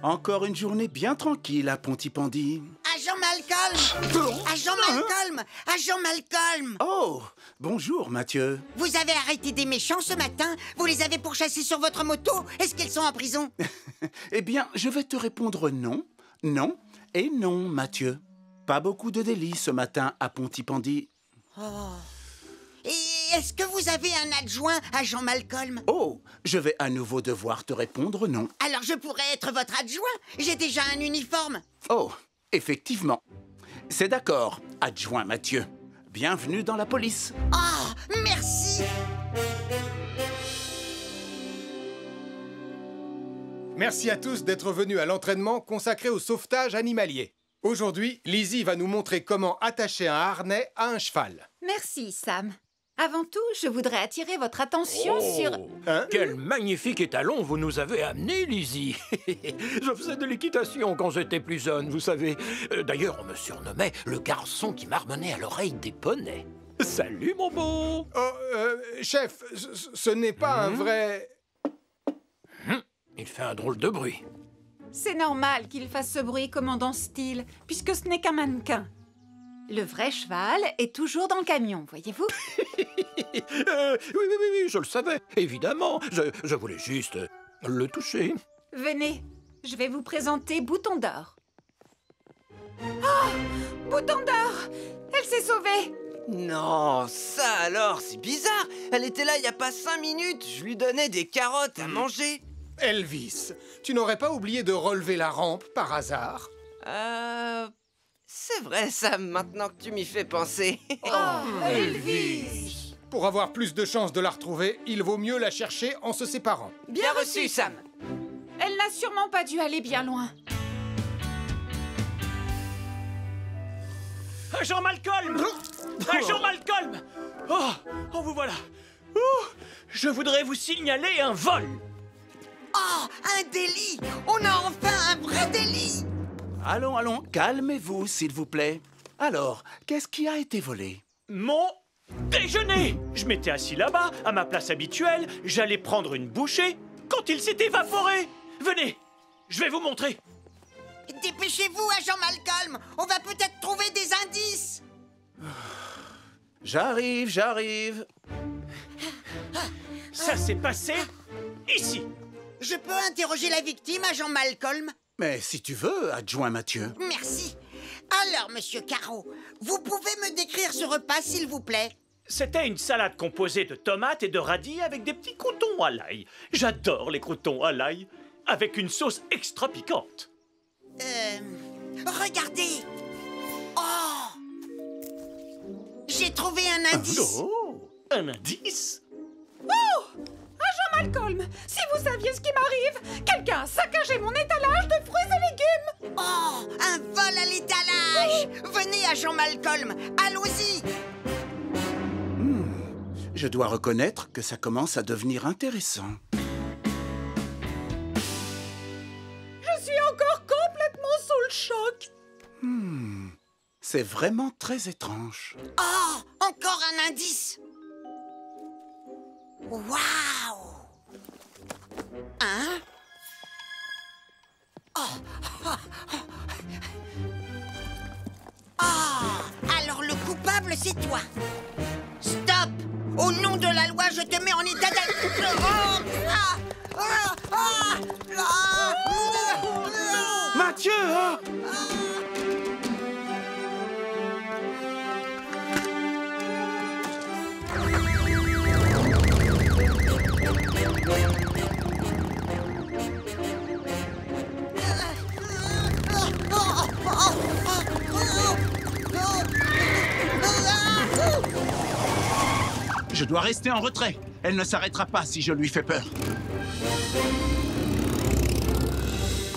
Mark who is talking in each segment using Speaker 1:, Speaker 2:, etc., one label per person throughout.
Speaker 1: Encore une journée bien tranquille à Pontypandy.
Speaker 2: Agent Malcolm! Agent Malcolm! Agent Malcolm!
Speaker 1: Oh, bonjour Mathieu.
Speaker 2: Vous avez arrêté des méchants ce matin? Vous les avez pourchassés sur votre moto? Est-ce qu'ils sont en prison?
Speaker 1: Eh bien, je vais te répondre non, non et non, Mathieu. Pas beaucoup de délits ce matin à Pontypandy.
Speaker 2: Et est-ce que vous avez un adjoint, agent Malcolm?
Speaker 1: Oh, je vais à nouveau devoir te répondre non.
Speaker 2: Alors je pourrais être votre adjoint? J'ai déjà un uniforme.
Speaker 1: Oh, effectivement. C'est d'accord, adjoint Mathieu. Bienvenue dans la police.
Speaker 2: Oh, merci!
Speaker 3: Merci à tous d'être venus à l'entraînement consacré au sauvetage animalier. Aujourd'hui, Lizzie va nous montrer comment attacher un harnais à un cheval.
Speaker 4: Merci, Sam. Avant tout, je voudrais attirer votre attention sur...
Speaker 3: Hein?
Speaker 5: Quel magnifique étalon vous nous avez amené, Lizzie. Je faisais de l'équitation quand j'étais plus jeune, vous savez. D'ailleurs, on me surnommait le garçon qui marmonnait à l'oreille des poneys. Salut, mon beau.
Speaker 3: Oh, chef, ce n'est pas un vrai...
Speaker 5: Il fait un drôle de bruit.
Speaker 4: C'est normal qu'il fasse ce bruit, commandant Steele, puisque ce n'est qu'un mannequin. Le vrai cheval est toujours dans le camion, voyez-vous?
Speaker 5: Oui, je le savais, évidemment. Je voulais juste le toucher.
Speaker 4: Venez, je vais vous présenter Bouton d'Or. Oh! Bouton d'Or! Elle s'est sauvée!
Speaker 6: Non, ça alors, c'est bizarre. Elle était là il y a pas 5 minutes. Je lui donnais des carottes à manger.
Speaker 3: Elvis, tu n'aurais pas oublié de relever la rampe par hasard?
Speaker 6: C'est vrai, Sam, maintenant que tu m'y fais penser.
Speaker 4: Elvis!
Speaker 3: Pour avoir plus de chances de la retrouver, il vaut mieux la chercher en se séparant.
Speaker 6: Bien reçu, Sam.
Speaker 4: Elle n'a sûrement pas dû aller bien loin.
Speaker 7: Agent Malcolm! Agent Malcolm! Oh, vous voilà! Oh, je voudrais vous signaler un vol!
Speaker 2: Oh, un délit! On a enfin un vrai délit!
Speaker 1: Allons, calmez-vous, s'il vous plaît. Alors, qu'est-ce qui a été volé?
Speaker 7: Mon déjeuner! Je m'étais assis là-bas, à ma place habituelle, j'allais prendre une bouchée, quand il s'est évaporé! Venez, je vais vous montrer!
Speaker 2: Dépêchez-vous, agent Malcolm! On va peut-être trouver des indices!
Speaker 1: J'arrive.
Speaker 7: Ça s'est passé ici!
Speaker 2: Je peux interroger la victime, agent Malcolm?
Speaker 1: Mais si tu veux, adjoint Mathieu.
Speaker 2: Merci. Alors, monsieur Caro, vous pouvez me décrire ce repas, s'il vous plaît?
Speaker 7: C'était une salade composée de tomates et de radis avec des petits croûtons à l'ail. J'adore les croûtons à l'ail, avec une sauce extra piquante.
Speaker 2: Regardez! Oh! J'ai trouvé un indice!
Speaker 7: Oh! Un indice?
Speaker 4: Oh! Agent Malcolm, si vous saviez ce qui m'arrive, quelqu'un a saccagé mon étalage de fruits et légumes!
Speaker 2: Oh! Un vol à l'étalage! Venez, agent Malcolm, allons-y!
Speaker 1: Je dois reconnaître que ça commence à devenir intéressant.
Speaker 4: Je suis encore complètement sous le choc!
Speaker 1: C'est vraiment très étrange.
Speaker 2: Oh! Encore un indice! Waouh! Hein? Alors le coupable, c'est toi! Stop! Au nom de la loi, je te mets en état
Speaker 1: Mathieu, hein? Je dois rester en retrait. Elle ne s'arrêtera pas si je lui fais peur.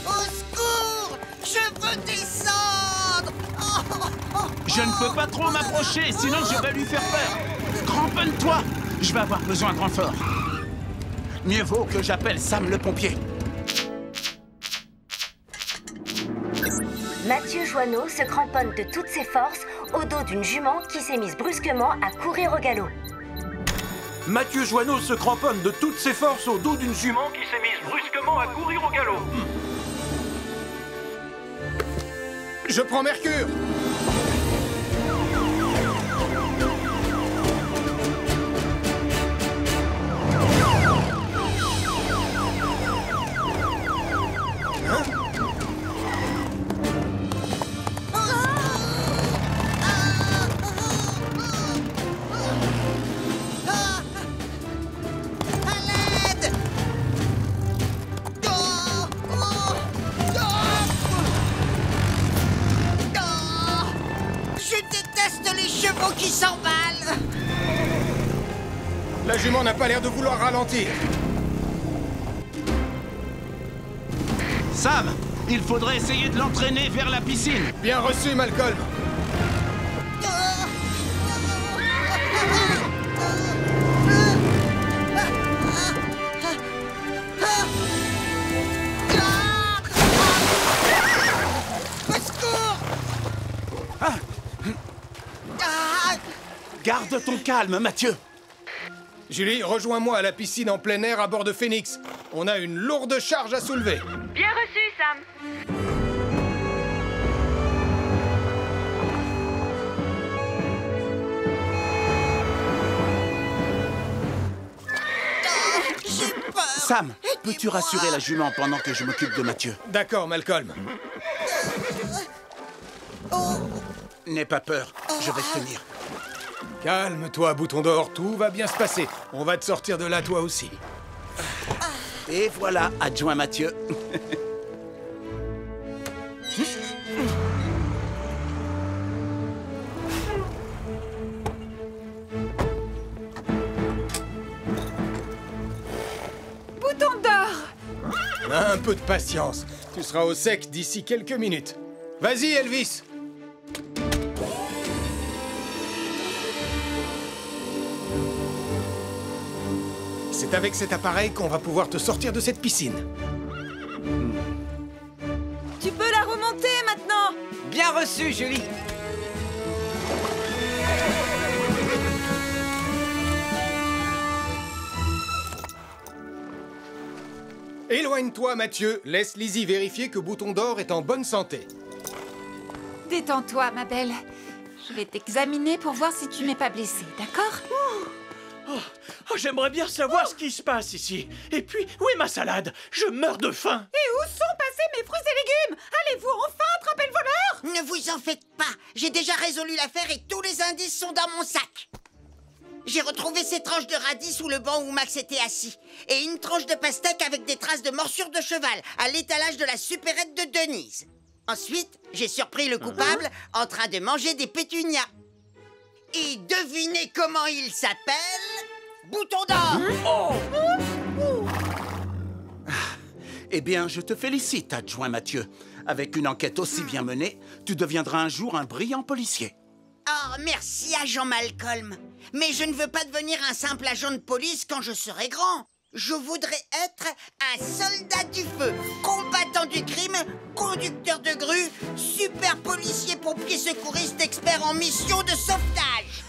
Speaker 2: Au secours! Je veux descendre!
Speaker 1: Je ne peux pas trop m'approcher, sinon je vais lui faire peur. Cramponne-toi! Je vais avoir besoin de renfort. Mieux vaut que j'appelle Sam le pompier.
Speaker 8: Mathieu Joanneau se cramponne de toutes ses forces au dos d'une jument qui s'est mise brusquement à courir au galop.
Speaker 5: Mathieu Joanneau se cramponne de toutes ses forces au dos d'une jument qui s'est mise brusquement à courir au galop.
Speaker 3: Je prends Mercure.
Speaker 2: Qui s'emballe.
Speaker 3: La jument n'a pas l'air de vouloir ralentir.
Speaker 1: Sam, il faudrait essayer de l'entraîner vers la piscine.
Speaker 3: Bien reçu, Malcolm.
Speaker 1: Garde ton calme, Mathieu.
Speaker 3: Julie, rejoins-moi à la piscine en plein air à bord de Phoenix. On a une lourde charge à soulever.
Speaker 8: Bien reçu, Sam.
Speaker 2: J'ai peur.
Speaker 1: Sam, peux-tu rassurer la jument pendant que je m'occupe de Mathieu?
Speaker 3: D'accord, Malcolm.
Speaker 1: N'aie pas peur, je vais te tenir.
Speaker 3: Calme-toi, Bouton d'Or, tout va bien se passer. On va te sortir de là, toi aussi.
Speaker 1: Et voilà, adjoint Mathieu.
Speaker 4: Bouton d'Or!
Speaker 3: Un peu de patience. Tu seras au sec d'ici quelques minutes. Vas-y, Elvis. C'est avec cet appareil qu'on va pouvoir te sortir de cette piscine.
Speaker 4: Tu peux la remonter maintenant!
Speaker 6: Bien reçu, Julie.
Speaker 3: Éloigne-toi, Mathieu. Laisse Lizzie vérifier que Bouton d'Or est en bonne santé.
Speaker 4: Détends-toi, ma belle. Je vais t'examiner pour voir si tu n'es pas blessée, d'accord?
Speaker 7: Oh, j'aimerais bien savoir ce qui se passe ici. Et puis, où est ma salade? Je meurs de faim.
Speaker 4: Et où sont passés mes fruits et légumes? Allez-vous enfin attraper le voleur?
Speaker 2: Ne vous en faites pas. J'ai déjà résolu l'affaire et tous les indices sont dans mon sac. J'ai retrouvé ces tranches de radis sous le banc où Max était assis. Et une tranche de pastèque avec des traces de morsure de cheval à l'étalage de la supérette de Denise. Ensuite, j'ai surpris le coupable en train de manger des pétunias. Et devinez comment il s'appelle? Bouton d'Or.
Speaker 1: Eh bien, je te félicite, adjoint Mathieu. Avec une enquête aussi bien menée, tu deviendras un jour un brillant policier.
Speaker 2: Oh, merci, agent Malcolm. Mais je ne veux pas devenir un simple agent de police quand je serai grand. Je voudrais être un soldat du feu, combattant du crime, conducteur de grue, super policier, pompier, secouriste, expert en mission de sauvetage.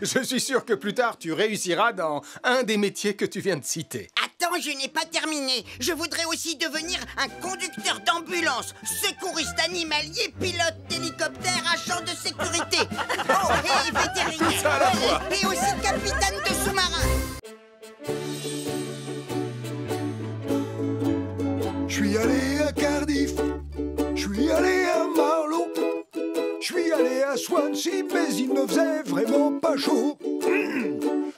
Speaker 3: Je suis sûr que plus tard, tu réussiras dans un des métiers que tu viens de citer.
Speaker 2: Attends, je n'ai pas terminé. Je voudrais aussi devenir un conducteur d'ambulance, secouriste animalier, pilote d'hélicoptère, agent de sécurité. Oh, et vétérinaire.
Speaker 3: ça à la fois.
Speaker 2: Et aussi capitaine de sous-marin.
Speaker 9: Je suis allé à Cardiff, je suis allé à Marlow, je suis allé à Swansea, mais il ne faisait vraiment pas chaud.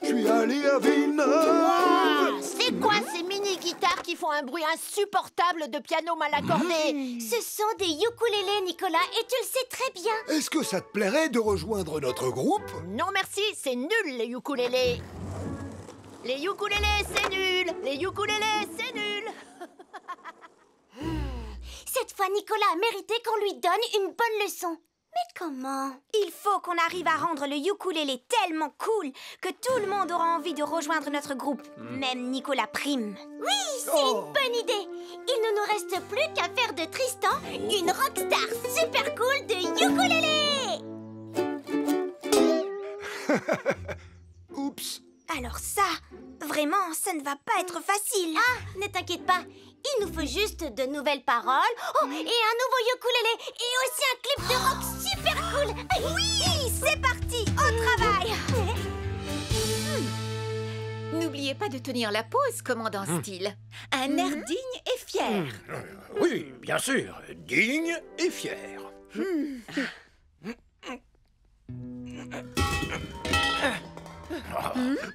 Speaker 9: Je suis allé à Villeneuve.
Speaker 10: C'est quoi ces mini-guitares qui font un bruit insupportable de piano mal accordé?
Speaker 8: Ce sont des ukulélés, Nicolas, et tu le sais très bien.
Speaker 9: Est-ce que ça te plairait de rejoindre notre groupe?
Speaker 10: Non merci, c'est nul les ukulélés. Les ukulélés, c'est nul. Les ukulélés, c'est nul.
Speaker 8: Cette fois, Nicolas a mérité qu'on lui donne une bonne leçon. Mais comment? Il faut qu'on arrive à rendre le ukulélé tellement cool que tout le monde aura envie de rejoindre notre groupe. Même Nicolas Prime. Oui, c'est une bonne idée. Il ne nous reste plus qu'à faire de Tristan une rockstar super cool de ukulélé.
Speaker 9: Oups.
Speaker 8: Alors ça, vraiment, ça ne va pas être facile.
Speaker 11: Ah, ne t'inquiète pas. Il nous faut juste de nouvelles paroles. Oh, et un nouveau ukulélé. Et aussi un clip de rock super cool.
Speaker 8: Oui, c'est parti, au travail.
Speaker 4: N'oubliez pas de tenir la pause, commandant Steele. Un air digne et fier.
Speaker 5: Oui, bien sûr, digne et fier.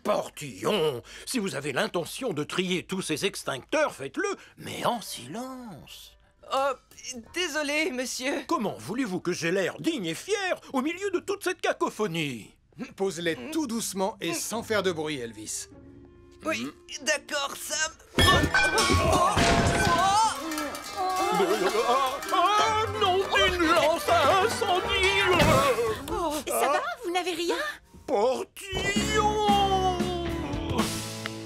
Speaker 5: Portillon, si vous avez l'intention de trier tous ces extincteurs, faites-le, mais en silence.
Speaker 6: Oh, désolé, monsieur.
Speaker 5: Comment voulez-vous que j'ai l'air digne et fier au milieu de toute cette cacophonie?
Speaker 3: Pose-les tout doucement et sans faire de bruit, Elvis.
Speaker 6: Oui, d'accord, Sam.
Speaker 5: Ah non, une lance à incendie!
Speaker 4: Ça va? Vous n'avez rien?
Speaker 5: Portillon!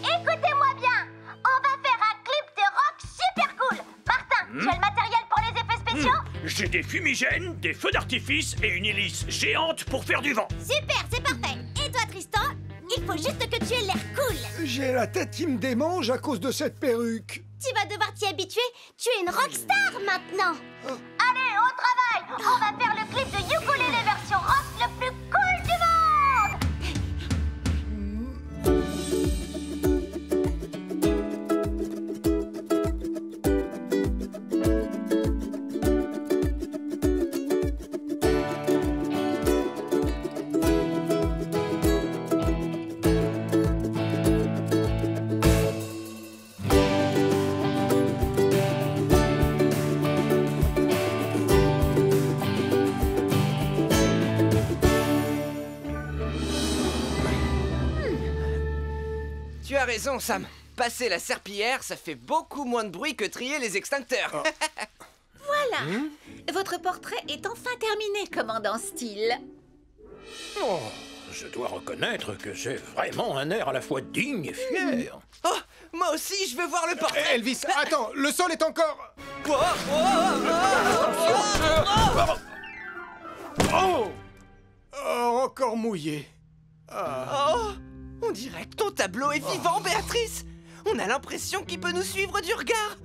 Speaker 11: Écoutez-moi bien. On va faire un clip de rock super cool. Martin, tu as le matériel pour les effets spéciaux?
Speaker 7: J'ai des fumigènes, des feux d'artifice et une hélice géante pour faire du vent.
Speaker 11: Super, c'est parfait. Et toi, Tristan? Il faut juste que tu aies l'air cool.
Speaker 9: J'ai la tête qui me démange à cause de cette perruque.
Speaker 11: Tu vas devoir t'y habituer. Tu es une rockstar maintenant. Allez, au travail. On va faire le clip de ukulélé version rock le plus cool du monde.
Speaker 6: Tu as raison, Sam. Passer la serpillière, ça fait beaucoup moins de bruit que trier les extincteurs.
Speaker 4: Voilà. Votre portrait est enfin terminé, commandant Steele.
Speaker 5: Oh, je dois reconnaître que j'ai vraiment un air à la fois digne et fier.
Speaker 6: Oh, moi aussi, je veux voir le portrait.
Speaker 3: Elvis, attends, le sol est encore... Oh, encore mouillé.
Speaker 6: Oh, on dirait que ton tableau est vivant, Béatrice. On a l'impression qu'il peut nous suivre du regard.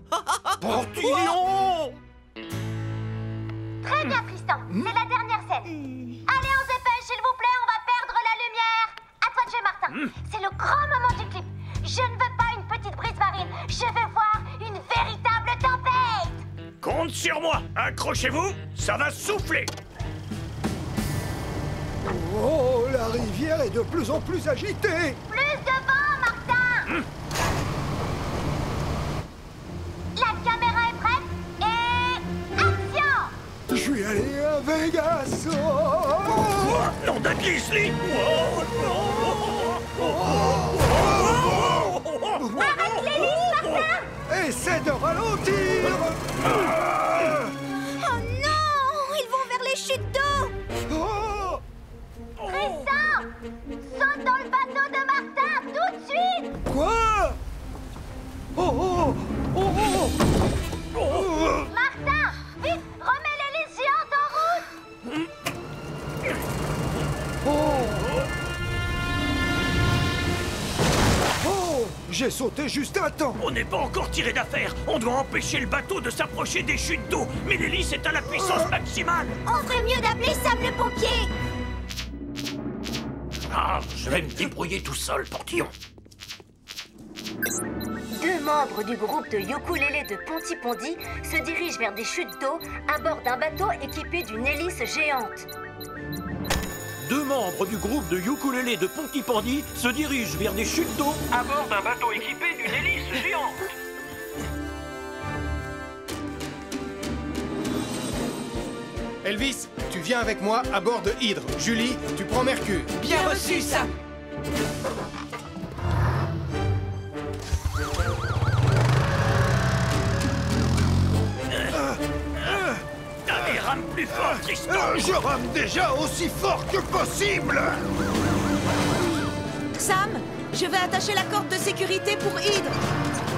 Speaker 5: Portillon!
Speaker 11: Très bien, Tristan. C'est la dernière scène. Allez, on se dépêche, s'il vous plaît. On va perdre la lumière. À toi de jouer, Martin. C'est le grand moment du clip. Je ne veux pas une petite brise marine. Je veux voir une véritable tempête.
Speaker 7: Compte sur moi. Accrochez-vous, ça va souffler.
Speaker 9: Oh, la rivière est de plus en plus agitée.
Speaker 11: Plus de vent, Martin. La caméra est prête et... action.
Speaker 9: Je suis allé à Vegas.
Speaker 7: Nom d'un grizzly.
Speaker 11: Arrête l'hélice, Martin.
Speaker 9: Essaie de ralentir.
Speaker 8: Oh non, ils vont vers les chutes d'eau.
Speaker 9: Oh,
Speaker 11: Tristan, saute dans le bateau de Martin, tout de suite.
Speaker 9: quoi? Oh, oh, oh, oh, oh.
Speaker 11: Martin, vite, remets l'hélice géante en route.
Speaker 9: Oh, j'ai sauté juste à temps.
Speaker 7: On n'est pas encore tiré d'affaire. On doit empêcher le bateau de s'approcher des chutes d'eau. Mais l'hélice est à la puissance maximale.
Speaker 8: On ferait mieux d'appeler Sam le pompier.
Speaker 5: Ah, je vais me débrouiller tout seul, Portillon.
Speaker 12: Deux membres du groupe de ukulélé de Pontypondi se dirigent vers des chutes d'eau à bord d'un bateau équipé d'une hélice géante.
Speaker 5: Deux membres du groupe de ukulélé de Pontypondi se dirigent vers des chutes d'eau à bord d'un bateau équipé d'une hélice géante.
Speaker 3: Elvis, tu viens avec moi à bord de Hydre. Julie, tu prends Mercure.
Speaker 6: Bien reçu, Sam.
Speaker 7: Allez, rame plus fort, Tristan.
Speaker 9: Je rame déjà aussi fort que possible.
Speaker 4: Sam, je vais attacher la corde de sécurité pour Hydre.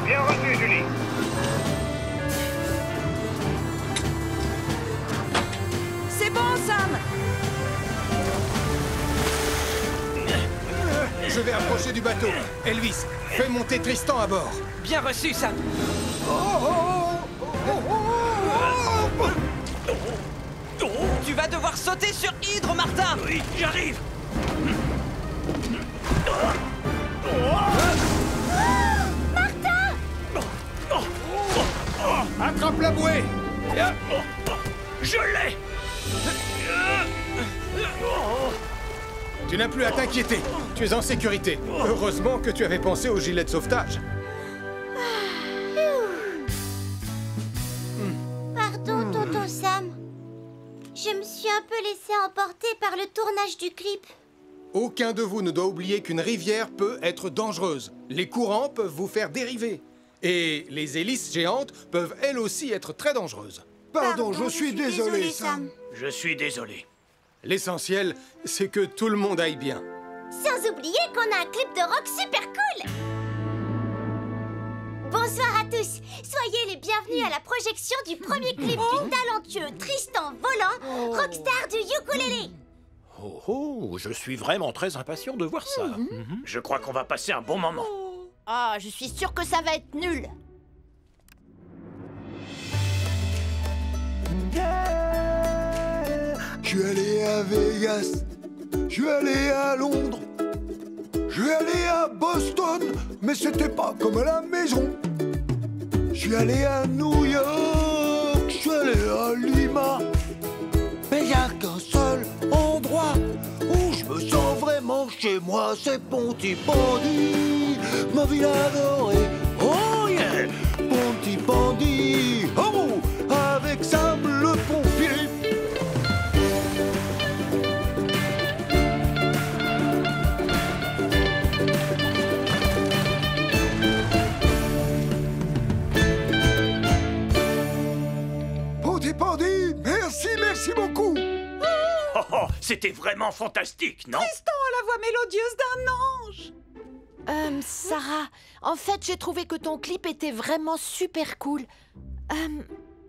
Speaker 7: Bien reçu, Julie.
Speaker 4: C'est bon, Sam.
Speaker 3: Je vais approcher du bateau. Elvis, fais monter Tristan à bord.
Speaker 6: Bien reçu, Sam. Tu vas devoir sauter sur Hydre, Martin.
Speaker 7: Oui, j'arrive.
Speaker 3: Attrape la bouée.
Speaker 7: Je l'ai.
Speaker 3: Tu n'as plus à t'inquiéter. Tu es en sécurité. Heureusement que tu avais pensé au gilet de sauvetage.
Speaker 8: Pardon, tonton Sam. Je me suis un peu laissé emporter par le tournage du clip.
Speaker 3: Aucun de vous ne doit oublier qu'une rivière peut être dangereuse. Les courants peuvent vous faire dériver. Et les hélices géantes peuvent elles aussi être très dangereuses.
Speaker 9: Pardon, je suis désolé, Sam.
Speaker 7: Je suis désolé.
Speaker 3: L'essentiel, c'est que tout le monde aille bien.
Speaker 8: Sans oublier qu'on a un clip de rock super cool. Bonsoir à tous. Soyez les bienvenus à la projection du premier clip du talentueux Tristan Volant, rockstar du ukulélé.
Speaker 5: Oh oh, je suis vraiment très impatient de voir ça.
Speaker 7: Je crois qu'on va passer un bon moment.
Speaker 10: Ah, je suis sûre que ça va être nul.
Speaker 9: Je suis allé à Vegas, je suis allé à Londres, je suis allé à Boston, mais c'était pas comme à la maison. Je suis allé à New York, je suis allé à Lima, mais y a qu'un seul endroit où je me sens vraiment chez moi, c'est Pontypandy, ma ville adorée. Oh yeah, Pontypandy, oh, avec Sam le pompier. Pontypandy, merci beaucoup.
Speaker 7: Oh, oh, c'était vraiment fantastique, non?
Speaker 4: Tristan a la voix mélodieuse d'un ange.
Speaker 10: Sarah, en fait, j'ai trouvé que ton clip était vraiment super cool.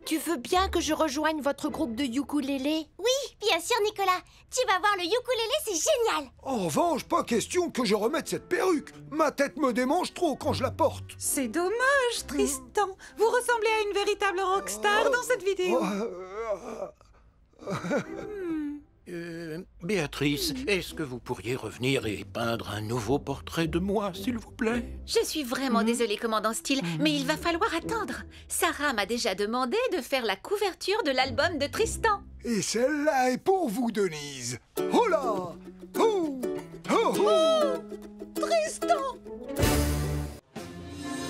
Speaker 10: Tu veux bien que je rejoigne votre groupe de ukulélé?
Speaker 8: Oui, bien sûr, Nicolas. Tu vas voir, le ukulélé, c'est génial.
Speaker 9: En revanche, pas question que je remette cette perruque. Ma tête me démange trop quand je la porte.
Speaker 4: C'est dommage, Tristan. Vous ressemblez à une véritable rockstar dans cette vidéo.
Speaker 5: Béatrice, est-ce que vous pourriez revenir et peindre un nouveau portrait de moi, s'il vous plaît?
Speaker 4: Je suis vraiment désolée, commandant Steele, mais il va falloir attendre. Sarah m'a déjà demandé de faire la couverture de l'album de Tristan.
Speaker 9: Et celle-là est pour vous, Denise. Oh là! Oh! Oh! Oh!
Speaker 4: Tristan!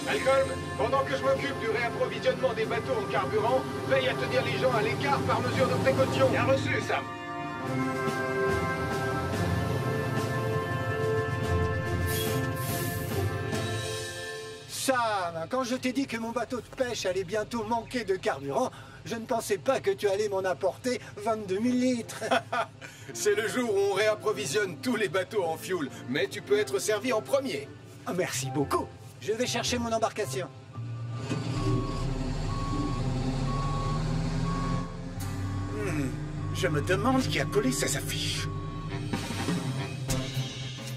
Speaker 3: Malcolm, pendant que je m'occupe du réapprovisionnement des bateaux en carburant, veille à tenir les gens à l'écart par mesure de précaution. Bien reçu, Sam.
Speaker 9: Sam, quand je t'ai dit que mon bateau de pêche allait bientôt manquer de carburant, je ne pensais pas que tu allais m'en apporter 22 000 litres.
Speaker 3: C'est le jour où on réapprovisionne tous les bateaux en fuel, mais tu peux être servi en premier.
Speaker 9: Merci beaucoup. Je vais chercher mon embarcation.
Speaker 1: Je me demande qui a collé ces affiches.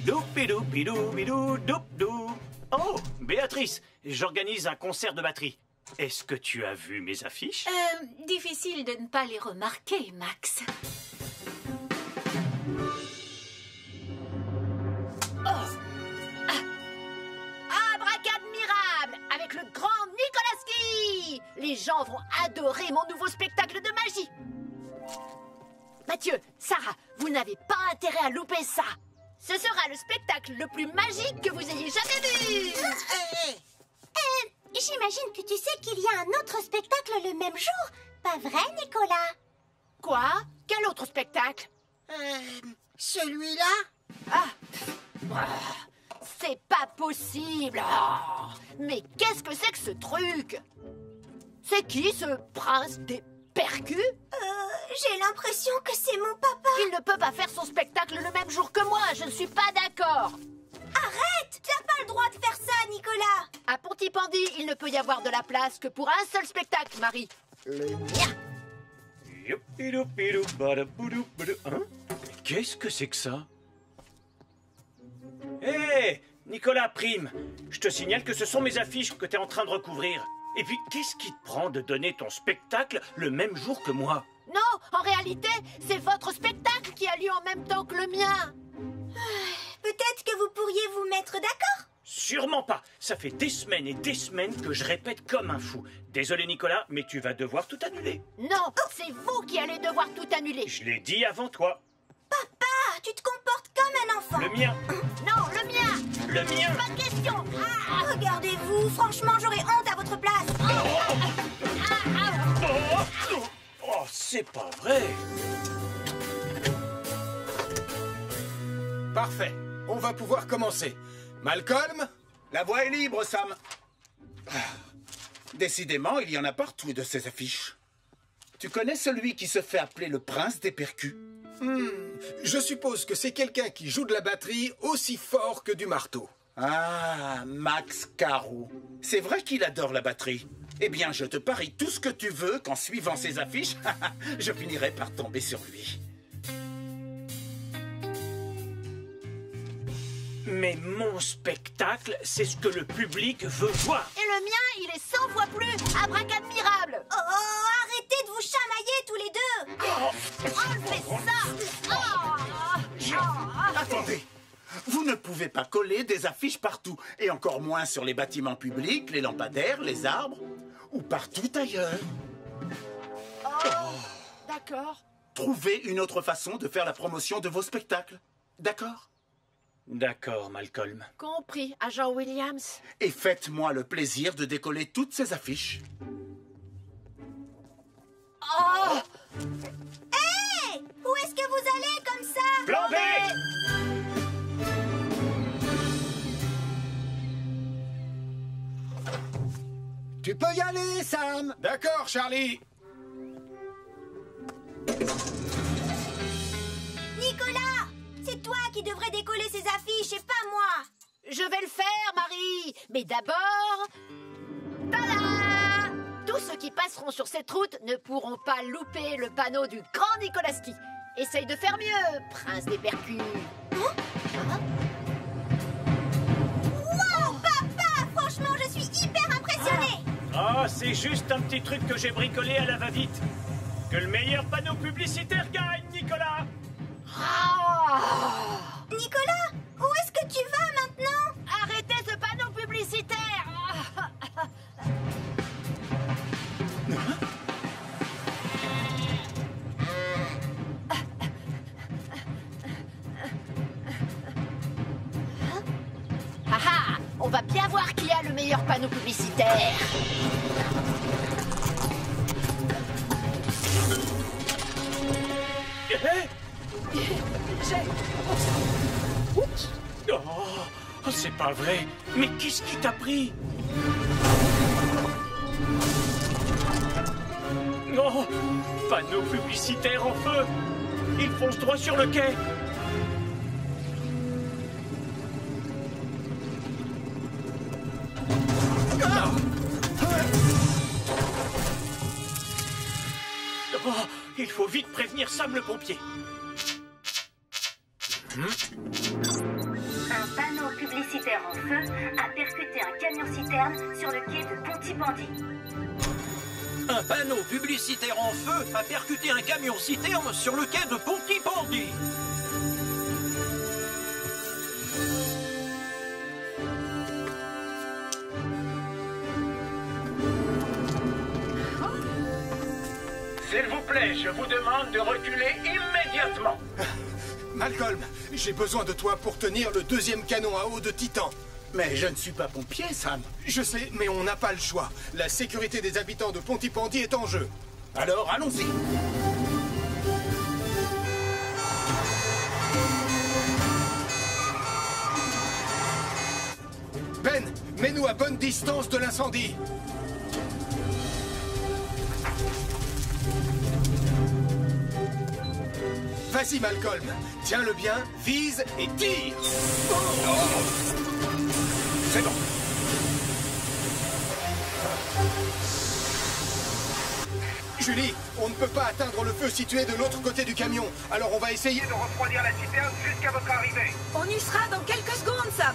Speaker 7: Doupidou-bidou-bidou-doup-dou. Oh, Béatrice, j'organise un concert de batterie. Est-ce que tu as vu mes affiches?
Speaker 4: Difficile de ne pas les remarquer, Max.
Speaker 10: Abracadmirable, avec le grand Nicolaski. Les gens vont adorer mon nouveau spectacle de magie. Mathieu, Sarah, vous n'avez pas intérêt à louper ça. Ce sera le spectacle le plus magique que vous ayez jamais vu.
Speaker 8: J'imagine que tu sais qu'il y a un autre spectacle le même jour. Pas vrai, Nicolas?
Speaker 10: Quoi? Quel autre spectacle?
Speaker 2: Celui-là?
Speaker 10: C'est pas possible. Mais qu'est-ce que c'est que ce truc? C'est qui ce prince des percus?
Speaker 8: J'ai l'impression que c'est mon papa.
Speaker 10: Il ne peut pas faire son spectacle le même jour que moi. Je ne suis pas d'accord.
Speaker 8: Arrête! T'as pas le droit de faire ça, Nicolas.
Speaker 10: À Pontypandy, il ne peut y avoir de la place que pour un seul spectacle, Marie. Le mien.
Speaker 7: Hein? Qu'est-ce que c'est que ça? Hé, Nicolas Prime, je te signale que ce sont mes affiches que t'es en train de recouvrir. Et puis, qu'est-ce qui te prend de donner ton spectacle le même jour que moi?
Speaker 10: Non, en réalité, c'est votre spectacle qui a lieu en même temps que le mien.
Speaker 8: Peut-être que vous pourriez vous mettre d'accord?
Speaker 7: Sûrement pas. Ça fait des semaines et des semaines que je répète comme un fou. Désolé Nicolas, mais tu vas devoir tout annuler.
Speaker 10: Non, c'est vous qui allez devoir tout annuler.
Speaker 7: Je l'ai dit avant toi.
Speaker 8: Papa, tu te comportes comme un enfant.
Speaker 7: Le mien.
Speaker 10: Non, le mien.
Speaker 7: Le mien.
Speaker 10: Pas de question.
Speaker 8: Regardez-vous, franchement, j'aurais honte à votre place.
Speaker 7: Oh, c'est pas vrai.
Speaker 3: Parfait. On va pouvoir commencer. Malcolm?
Speaker 1: La voie est libre, Sam. Décidément, il y en a partout de ces affiches. Tu connais celui qui se fait appeler le prince des percus?
Speaker 3: Je suppose que c'est quelqu'un qui joue de la batterie aussi fort que du marteau.
Speaker 1: Ah, Max Caro. C'est vrai qu'il adore la batterie. Eh bien, je te parie tout ce que tu veux qu'en suivant ses affiches, je finirai par tomber sur lui.
Speaker 7: Mais mon spectacle, c'est ce que le public veut voir.
Speaker 10: Et le mien, il est 100 fois plus abracadmirable.
Speaker 8: Oh, arrêtez de vous chamailler tous les deux.
Speaker 10: Enlevez ça.
Speaker 1: Attendez, vous ne pouvez pas coller des affiches partout, et encore moins sur les bâtiments publics, les lampadaires, les arbres, ou partout ailleurs.
Speaker 10: D'accord.
Speaker 1: Trouvez une autre façon de faire la promotion de vos spectacles. D'accord?
Speaker 7: D'accord, Malcolm.
Speaker 10: Compris, agent Williams.
Speaker 1: Et faites-moi le plaisir de décoller toutes ces affiches.
Speaker 8: Hey! Où est-ce que vous allez comme ça?
Speaker 7: Plan B!
Speaker 9: Tu peux y aller, Sam.
Speaker 3: D'accord, Charlie.
Speaker 8: Nicolas! C'est toi qui devrais décoller ces affiches et pas moi!
Speaker 10: Je vais le faire, Marie. Mais d'abord... Tada! Tous ceux qui passeront sur cette route ne pourront pas louper le panneau du grand Nikolaski. Essaye de faire mieux, prince des percus.
Speaker 8: Wow, papa! Franchement, je suis hyper impressionnée!
Speaker 7: Oh, c'est juste un petit truc que j'ai bricolé à la va-vite. Que le meilleur panneau publicitaire gagne, Nicolas!
Speaker 8: Nicolas, où est-ce que tu vas maintenant?
Speaker 10: Arrêtez ce panneau publicitaire! On va bien voir qui a le meilleur panneau publicitaire.
Speaker 7: Oh, c'est pas vrai. Mais qu'est-ce qui t'a pris? Oh, panneau publicitaire en feu. Il fonce droit sur le quai. Oh, il faut vite prévenir Sam le pompier.
Speaker 12: Un panneau publicitaire en feu a percuté un camion-citerne sur le quai de Pontypandy.
Speaker 5: Un panneau publicitaire en feu a percuté un camion-citerne sur le quai de Pontypandy.
Speaker 7: S'il vous plaît, je vous demande de reculer immédiatement.
Speaker 3: Malcolm, j'ai besoin de toi pour tenir le deuxième canon à eau de Titan.
Speaker 1: Mais je ne suis pas pompier, Sam.
Speaker 3: Je sais, mais on n'a pas le choix. La sécurité des habitants de Pontypandy est en jeu.
Speaker 1: Alors, allons-y.
Speaker 3: Ben, mets-nous à bonne distance de l'incendie. Vas-y, Malcolm. Tiens-le bien, vise et tire.
Speaker 1: C'est bon.
Speaker 3: Je Julie, on ne peut pas atteindre le feu situé de l'autre côté du camion. Alors on va essayer de refroidir la citerne jusqu'à votre arrivée.
Speaker 4: On y sera dans quelques secondes, Sam.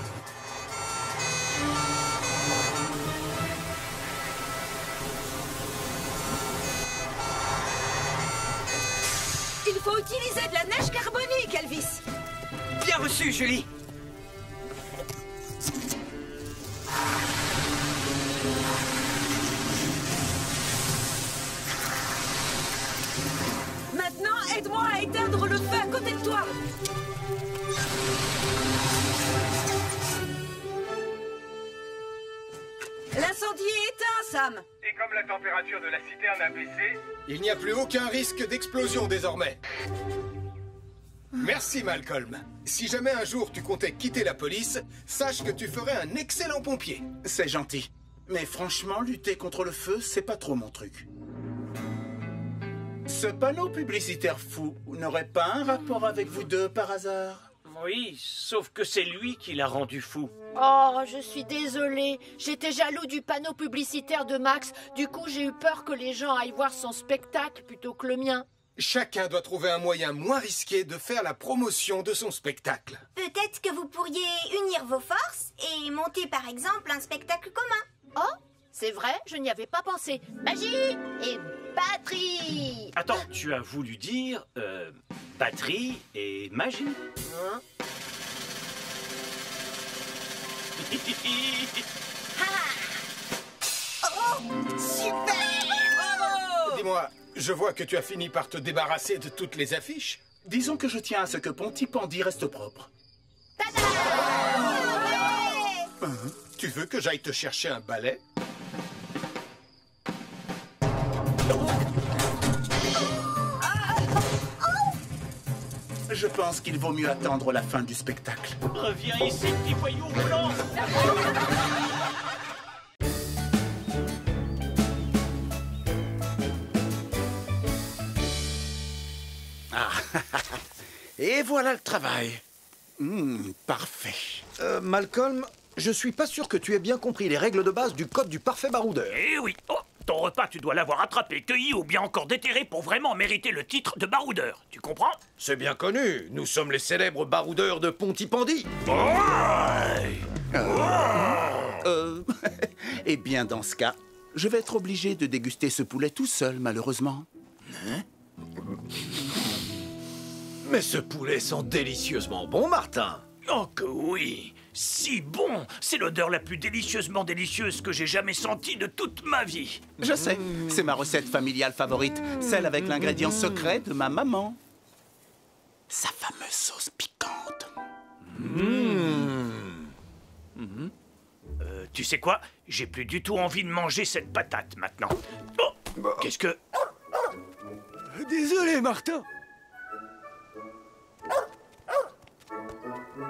Speaker 4: Il faut utiliser de la neige carbonique, Elvis.
Speaker 6: Bien reçu, Julie.
Speaker 4: Maintenant, aide-moi à éteindre le feu à côté de toi. L'incendie est éteint, Sam.
Speaker 3: Et comme la température de la citerne a baissé, il n'y a plus aucun risque d'explosion désormais. Merci, Malcolm. Si jamais un jour tu comptais quitter la police, sache que tu ferais un excellent pompier.
Speaker 1: C'est gentil. Mais franchement, lutter contre le feu, c'est pas trop mon truc. Ce panneau publicitaire fou n'aurait pas un rapport avec vous deux par hasard?
Speaker 7: Oui, sauf que c'est lui qui l'a rendu fou.
Speaker 10: Oh, je suis désolée. J'étais jaloux du panneau publicitaire de Max. Du coup, j'ai eu peur que les gens aillent voir son spectacle plutôt que le mien.
Speaker 3: Chacun doit trouver un moyen moins risqué de faire la promotion de son spectacle.
Speaker 8: Peut-être que vous pourriez unir vos forces et monter par exemple un spectacle commun.
Speaker 10: Oh, c'est vrai, je n'y avais pas pensé. Magie et batterie.
Speaker 7: Attends, tu as voulu dire batterie et magie?
Speaker 10: Hein?
Speaker 2: Oh, super!
Speaker 3: Bravo! Dis-moi, je vois que tu as fini par te débarrasser de toutes les affiches.
Speaker 1: Disons que je tiens à ce que Pontypandy reste propre.
Speaker 3: Tu veux que j'aille te chercher un balai?
Speaker 1: Je pense qu'il vaut mieux attendre la fin du spectacle.
Speaker 7: Reviens ici, petit voyou roulant.
Speaker 1: Ah, et voilà le travail. Parfait.
Speaker 13: Malcolm, je suis pas sûr que tu aies bien compris les règles de base du code du parfait baroudeur.
Speaker 7: Eh oui. Oh, ton repas, tu dois l'avoir attrapé, cueilli ou bien encore déterré pour vraiment mériter le titre de baroudeur. Tu comprends?
Speaker 13: C'est bien connu. Nous sommes les célèbres baroudeurs de Pontypandy.
Speaker 1: Eh bien, dans ce cas, je vais être obligé de déguster ce poulet tout seul, malheureusement.
Speaker 13: Mais ce poulet sent délicieusement bon, Martin.
Speaker 7: Oh que oui! Si bon! C'est l'odeur la plus délicieusement délicieuse que j'ai jamais sentie de toute ma vie.
Speaker 1: Je sais, c'est ma recette familiale favorite, celle avec l'ingrédient secret de ma maman. Sa fameuse sauce piquante.
Speaker 7: Tu sais quoi? J'ai plus du tout envie de manger cette patate maintenant. Oh! Qu'est-ce que...
Speaker 9: Désolé, Martin.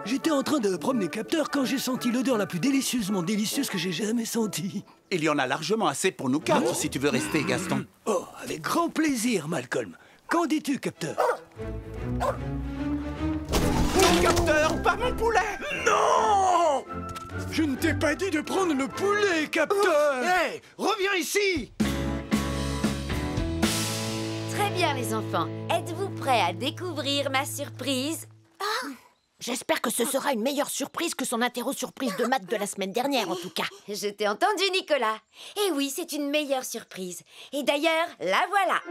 Speaker 9: J'étais en train de prendre mes capteurs quand j'ai senti l'odeur la plus délicieusement délicieuse que j'ai jamais sentie.
Speaker 1: Il y en a largement assez pour nous quatre, si tu veux rester, Gaston.
Speaker 9: Oh, avec grand plaisir, Malcolm. Qu'en dis-tu, capteur?
Speaker 1: Mon capteur, pas mon poulet!
Speaker 9: Non! Je ne t'ai pas dit de prendre le poulet, capteur!
Speaker 13: Hé, reviens ici!
Speaker 12: Très bien, les enfants. Êtes-vous prêts à découvrir ma surprise?
Speaker 10: J'espère que ce sera une meilleure surprise que son interro-surprise de maths de la semaine dernière, en tout cas.
Speaker 12: Je t'ai entendu, Nicolas. Et oui, c'est une meilleure surprise. Et d'ailleurs, la voilà.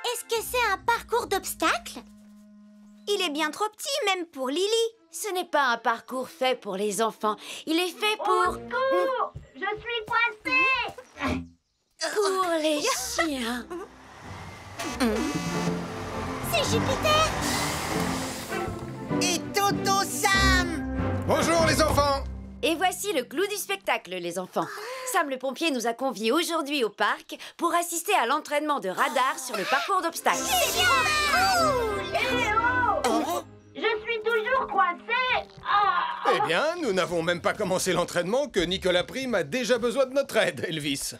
Speaker 8: Est-ce que c'est un parcours d'obstacles? Il est bien trop petit, même pour Lily.
Speaker 12: Ce n'est pas un parcours fait pour les enfants. Il est fait pour...
Speaker 11: Au secours! Je suis coincée!
Speaker 12: Pour les chiens.
Speaker 8: C'est Jupiter!
Speaker 2: Et Toto Sam!
Speaker 3: Bonjour les enfants!
Speaker 12: Et voici le clou du spectacle, les enfants. Sam le pompier nous a conviés aujourd'hui au parc pour assister à l'entraînement de radar sur le parcours d'obstacles.
Speaker 8: C'est cool!
Speaker 11: Eh oh! Je suis toujours coincée! Ah!
Speaker 3: Eh bien, nous n'avons même pas commencé l'entraînement que Nicolas Prime a déjà besoin de notre aide, Elvis.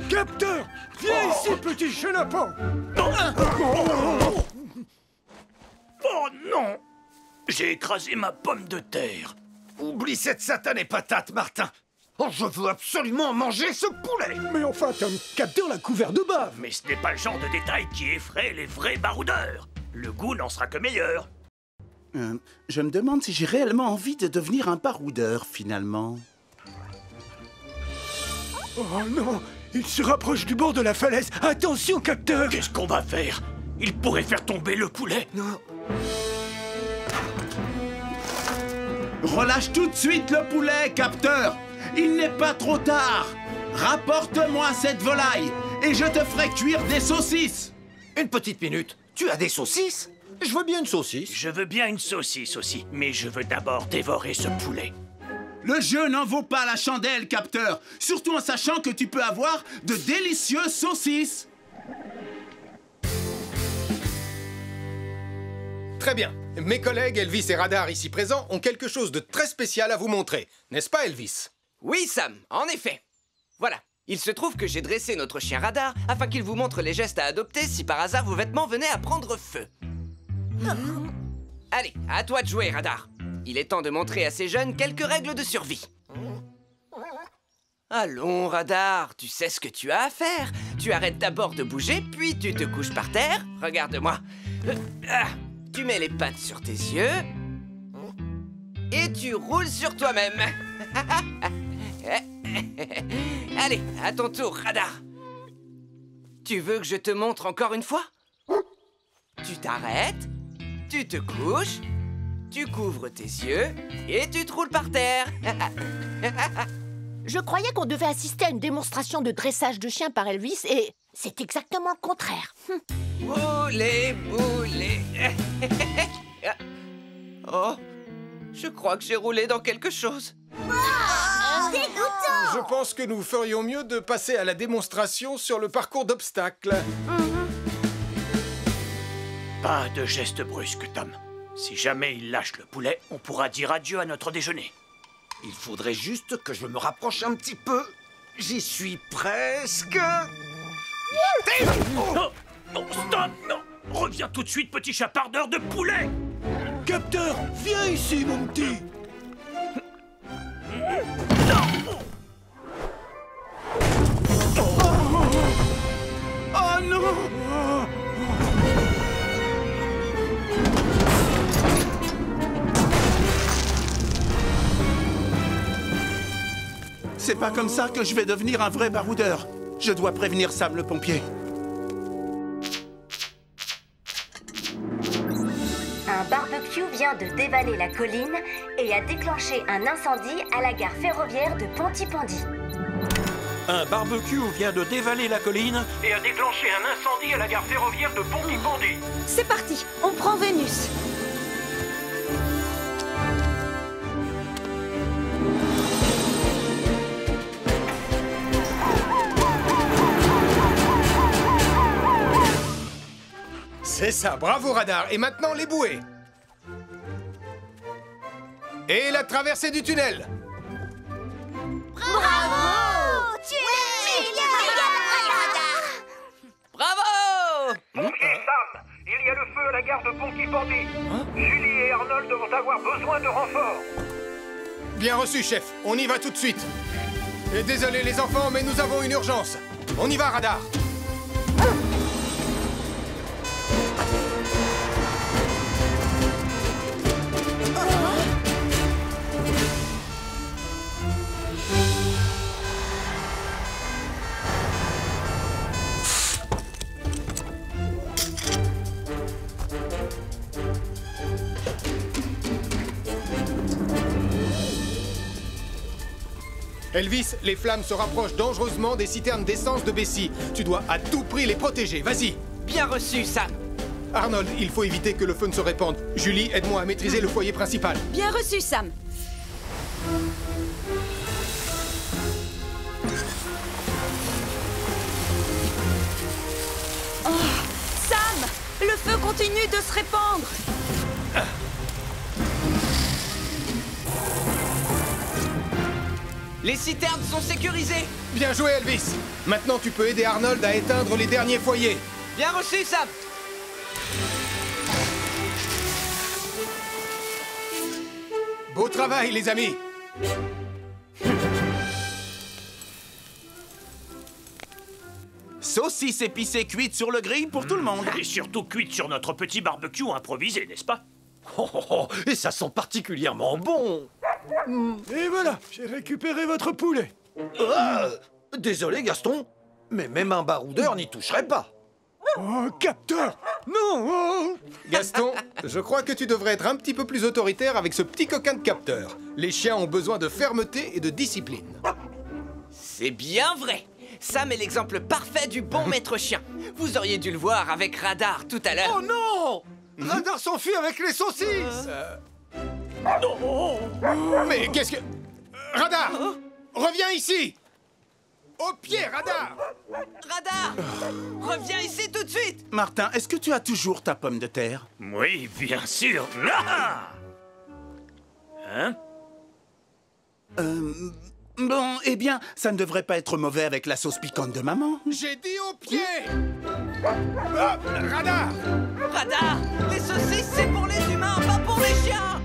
Speaker 9: Capteur! Viens ici, petit chenapan!
Speaker 7: Oh non! J'ai écrasé ma pomme de terre.
Speaker 13: Oublie cette satanée patate, Martin. Oh, je veux absolument manger ce poulet.
Speaker 9: Mais enfin, Tom, Capteur l'a couvert de bave.
Speaker 7: Mais ce n'est pas le genre de détail qui effraie les vrais baroudeurs. Le goût n'en sera que meilleur.
Speaker 1: Je me demande si j'ai réellement envie de devenir un baroudeur, finalement.
Speaker 9: Oh non, il se rapproche du bord de la falaise. Attention, Capteur.
Speaker 7: Qu'est-ce qu'on va faire? Il pourrait faire tomber le poulet.
Speaker 9: Non.
Speaker 1: Relâche tout de suite le poulet, Capteur. Il n'est pas trop tard. Rapporte-moi cette volaille et je te ferai cuire des saucisses.
Speaker 13: Une petite minute. Tu as des saucisses? Je veux bien une saucisse.
Speaker 7: Je veux bien une saucisse aussi, mais je veux d'abord dévorer ce poulet.
Speaker 1: Le jeu n'en vaut pas la chandelle, Capteur. Surtout en sachant que tu peux avoir de délicieuses saucisses.
Speaker 3: Très bien. Mes collègues Elvis et Radar ici présents ont quelque chose de très spécial à vous montrer. N'est-ce pas, Elvis?
Speaker 6: Oui, Sam, en effet. Voilà. Il se trouve que j'ai dressé notre chien Radar afin qu'il vous montre les gestes à adopter si par hasard vos vêtements venaient à prendre feu. Allez, à toi de jouer, Radar. Il est temps de montrer à ces jeunes quelques règles de survie. Allons, Radar, tu sais ce que tu as à faire. Tu arrêtes d'abord de bouger, puis tu te couches par terre. Regarde-moi. Tu mets les pattes sur tes yeux. Et tu roules sur toi-même. Allez, à ton tour, Radar. Tu veux que je te montre encore une fois? Tu t'arrêtes, tu te couches, tu couvres tes yeux et tu te roules par terre.
Speaker 10: Je croyais qu'on devait assister à une démonstration de dressage de chien par Elvis et c'est exactement le contraire.
Speaker 6: Boulet, boulet. Oh, je crois que j'ai roulé dans quelque chose.
Speaker 3: Je pense que nous ferions mieux de passer à la démonstration sur le parcours d'obstacles.
Speaker 7: Pas de geste brusque, Tom. Si jamais il lâche le poulet, on pourra dire adieu à notre déjeuner.
Speaker 13: Il faudrait juste que je me rapproche un petit peu. J'y suis presque.
Speaker 7: Oh, non, stop, non. Reviens tout de suite, petit chapardeur de poulet.
Speaker 9: Capteur, viens ici, mon petit.
Speaker 1: Oh non! C'est pas comme ça que je vais devenir un vrai baroudeur. Je dois prévenir Sam le pompier.
Speaker 11: Un barbecue vient de dévaler la colline et a déclenché un incendie à la gare ferroviaire de Pontypandy.
Speaker 5: Un barbecue vient de dévaler la colline
Speaker 7: Et a déclenché un incendie à la gare ferroviaire de Pontypandy.
Speaker 4: C'est parti, on prend Vénus.
Speaker 3: C'est ça, bravo Radar. Et maintenant les bouées. Et la traversée du tunnel.
Speaker 8: Bravo! Tu es le meilleur!
Speaker 6: Bravo!
Speaker 14: Sam, il y a le feu à la gare de Pontypandy. Julie et Arnold vont avoir besoin de renfort.
Speaker 3: Bien reçu, chef. On y va tout de suite. Et désolé les enfants, mais nous avons une urgence. On y va, Radar. Elvis, les flammes se rapprochent dangereusement des citernes d'essence de Bessie. Tu dois à tout prix les protéger, vas-y.
Speaker 6: Bien reçu, Sam.
Speaker 3: Arnold, il faut éviter que le feu ne se répande. Julie, aide-moi à maîtriser le foyer principal.
Speaker 4: Bien reçu, Sam. Oh, Sam, le feu continue de se répandre.
Speaker 6: Les citernes sont sécurisées.
Speaker 3: Bien joué, Elvis. Maintenant, tu peux aider Arnold à éteindre les derniers foyers.
Speaker 6: Bien reçu, Sam.
Speaker 3: Beau travail, les amis.
Speaker 1: Saucisse épicée cuite sur le grill pour tout le monde.
Speaker 7: Et surtout cuite sur notre petit barbecue improvisé, n'est-ce pas?
Speaker 13: Et ça sent particulièrement bon.
Speaker 9: Et voilà, j'ai récupéré votre poulet.
Speaker 13: Désolé, Gaston, mais même un baroudeur n'y toucherait pas.
Speaker 9: Oh, capteur! Non! Oh.
Speaker 3: Gaston, je crois que tu devrais être un petit peu plus autoritaire avec ce petit coquin de capteur. Les chiens ont besoin de fermeté et de discipline.
Speaker 6: C'est bien vrai. Sam est l'exemple parfait du bon maître chien. Vous auriez dû le voir avec Radar tout à l'heure.
Speaker 13: Oh non! Radar s'enfuit avec les saucisses.
Speaker 3: Mais qu'est-ce que... Radar! Reviens ici! Au pied, Radar!
Speaker 6: Radar! Reviens ici tout de suite!
Speaker 1: Martin, est-ce que tu as toujours ta pomme de terre?
Speaker 7: Oui, bien sûr. Ah! Hein?
Speaker 1: Bon, eh bien, ça ne devrait pas être mauvais avec la sauce piquante de maman.
Speaker 3: J'ai dit au pied! Ah, Radar!
Speaker 6: Radar! Les saucisses, c'est pour les humains, pas pour les chiens!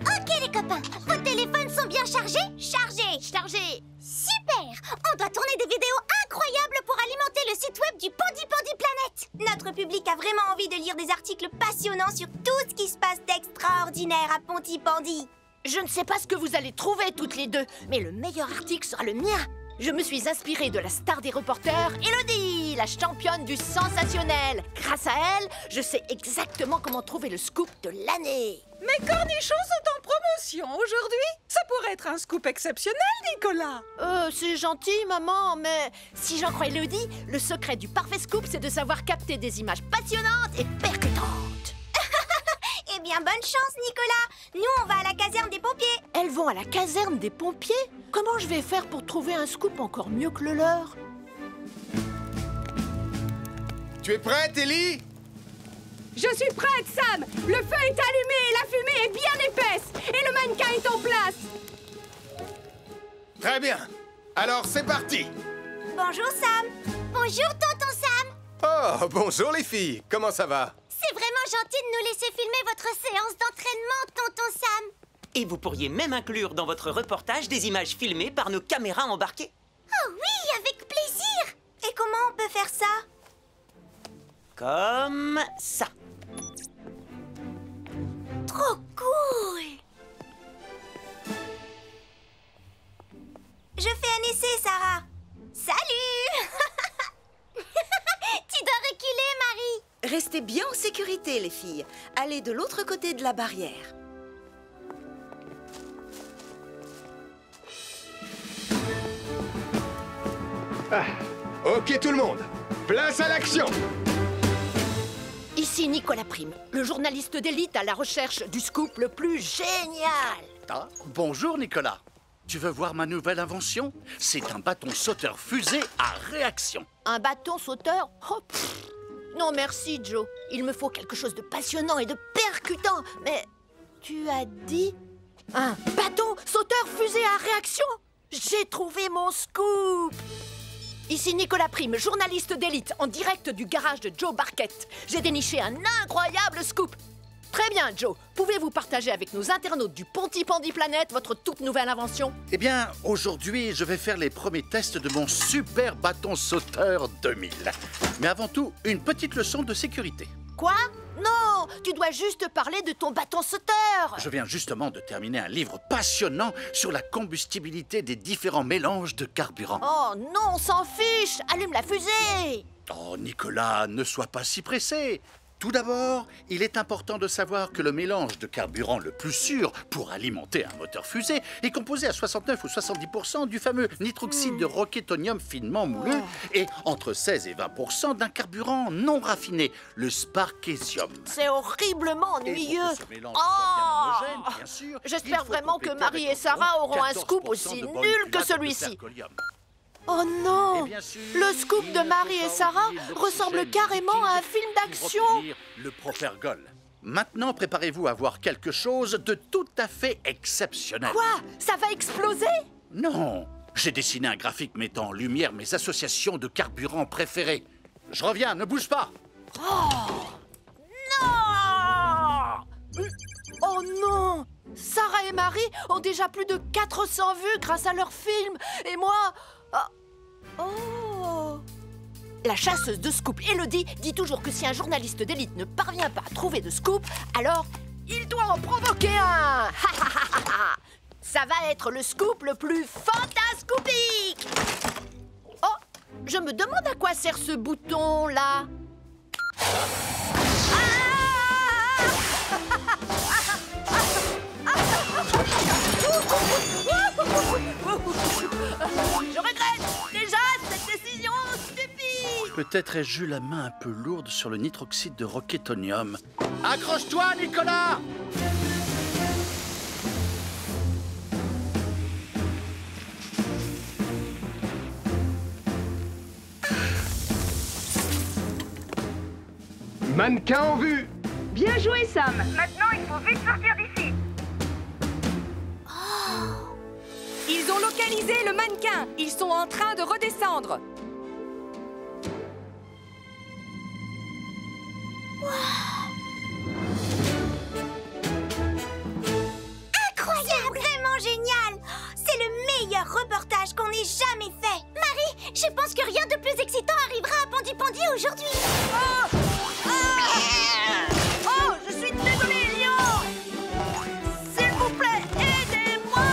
Speaker 11: Ok les copains, vos téléphones sont bien chargés? Chargés!
Speaker 10: Chargé.
Speaker 11: Super! On doit tourner des vidéos incroyables pour alimenter le site web du Pandi Planet!
Speaker 8: Notre public a vraiment envie de lire des articles passionnants sur tout ce qui se passe d'extraordinaire à Pontypandy.
Speaker 10: Je ne sais pas ce que vous allez trouver toutes les deux, mais le meilleur article sera le mien. Je me suis inspirée de la star des reporters, Elodie, la championne du sensationnel. Grâce à elle, je sais exactement comment trouver le scoop de l'année.
Speaker 4: Mes cornichons sont en promotion aujourd'hui. Ça pourrait être un scoop exceptionnel, Nicolas.
Speaker 10: C'est gentil, maman, mais si j'en crois Elodie, le secret du parfait scoop, c'est de savoir capter des images passionnantes et percutantes.
Speaker 8: Eh bien, bonne chance, Nicolas. Nous, on va à la caserne des pompiers.
Speaker 10: Elles vont à la caserne des pompiers? Comment je vais faire pour trouver un scoop encore mieux que le leur?
Speaker 3: Tu es prête, Ellie?
Speaker 4: Je suis prête, Sam. Le feu est allumé et la fumée est bien épaisse. Et le mannequin est en place.
Speaker 3: Très bien. Alors, c'est parti.
Speaker 8: Bonjour, Sam.
Speaker 11: Bonjour, tonton Sam!
Speaker 3: Oh, bonjour les filles. Comment ça va?
Speaker 11: C'est vraiment gentil de nous laisser filmer votre séance d'entraînement, tonton Sam!
Speaker 6: Et vous pourriez même inclure dans votre reportage des images filmées par nos caméras embarquées.
Speaker 11: Oh oui, avec plaisir!
Speaker 8: Et comment on peut faire ça?
Speaker 6: Comme ça.
Speaker 8: Trop cool! Je fais un essai, Sarah. Salut!
Speaker 11: Tu dois reculer, Marie!
Speaker 12: Restez bien en sécurité, les filles. Allez de l'autre côté de la barrière.
Speaker 3: Ok, tout le monde. Place à l'action.
Speaker 10: Ici Nicolas Prime, le journaliste d'élite à la recherche du scoop le plus génial.
Speaker 15: Ah, bonjour Nicolas. Tu veux voir ma nouvelle invention? C'est un bâton sauteur fusée à réaction.
Speaker 10: Un bâton sauteur? Oh, pff. Non merci Joe, il me faut quelque chose de passionnant et de percutant. Mais tu as dit un bâton sauteur fusée à réaction? J'ai trouvé mon scoop. Ici Nicolas Prime, journaliste d'élite, en direct du garage de Joe Barquette. J'ai déniché un incroyable scoop. Très bien, Joe. Pouvez-vous partager avec nos internautes du Pontypandy Planet votre toute nouvelle invention?
Speaker 15: Eh bien, aujourd'hui, je vais faire les premiers tests de mon super bâton sauteur 2000. Mais avant tout, une petite leçon de sécurité.
Speaker 10: Quoi? Non, tu dois juste parler de ton bâton sauteur.
Speaker 15: Je viens justement de terminer un livre passionnant sur la combustibilité des différents mélanges de carburant.
Speaker 10: Oh non, on s'en fiche. Allume la fusée.
Speaker 15: Oh, Nicolas, ne sois pas si pressé. Tout d'abord, il est important de savoir que le mélange de carburant le plus sûr pour alimenter un moteur fusée est composé à 69 ou 70% du fameux nitroxyde de roquetonium finement moulu et entre 16 et 20% d'un carburant non raffiné, le sparkésium.
Speaker 10: C'est horriblement ennuyeux. J'espère vraiment que Marie et Sarah auront un scoop aussi nul que celui-ci. Oh non! Le scoop de Marie et Sarah ressemble carrément à un film d'action!
Speaker 15: Le Profergol. Maintenant, préparez-vous à voir quelque chose de tout à fait exceptionnel.
Speaker 10: Quoi? Ça va exploser?
Speaker 15: Non! J'ai dessiné un graphique mettant en lumière mes associations de carburants préférées. Je reviens, ne bouge pas!
Speaker 10: Oh! Non! Oh non! Marie ont déjà plus de 400 vues grâce à leur film. Et moi... Oh. La chasseuse de scoop, Elodie, dit toujours que si un journaliste d'élite ne parvient pas à trouver de scoop, alors il doit en provoquer un. Ça va être le scoop le plus fantascoopique. Oh, je me demande à quoi sert ce bouton-là. Je regrette déjà cette décision stupide.
Speaker 15: Peut-être ai-je eu la main un peu lourde sur le nitroxyde de roquetonium. Accroche-toi, Nicolas!
Speaker 3: Mannequin en vue!
Speaker 16: Bien joué, Sam. Maintenant, il faut vite sortir d'ici.
Speaker 17: Ils ont localisé le mannequin. Ils sont en train de redescendre.
Speaker 8: Incroyable! C'est vraiment génial! C'est le meilleur reportage qu'on ait jamais fait. Marie, je pense que rien de plus excitant arrivera à Pandi aujourd'hui.
Speaker 10: Oh, je suis désolée, Lion. S'il vous plaît, aidez-moi.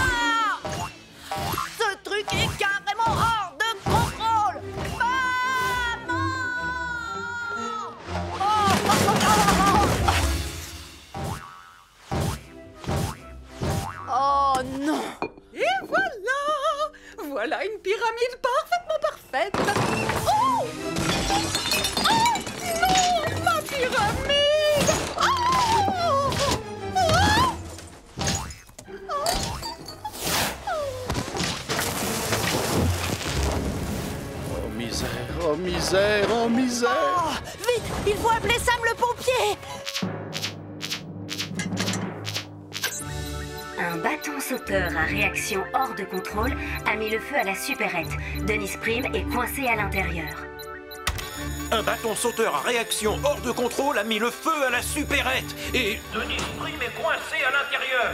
Speaker 10: Ce truc est carrément hors de contrôle. Maman! Oh non!
Speaker 4: Et voilà! Voilà une pyramide parfaitement parfaite. Oh! Oh non! Ma pyramide! Oh!
Speaker 15: Oh misère, oh misère, oh misère!
Speaker 10: Oh, vite! Il faut appeler Sam le pompier!
Speaker 18: Un bâton sauteur à réaction hors de contrôle a mis le feu à la supérette. Denise Prime est coincée à l'intérieur.
Speaker 5: Un bâton sauteur à réaction hors de contrôle a mis le feu à la supérette. Et Denise Prime est coincée à l'intérieur.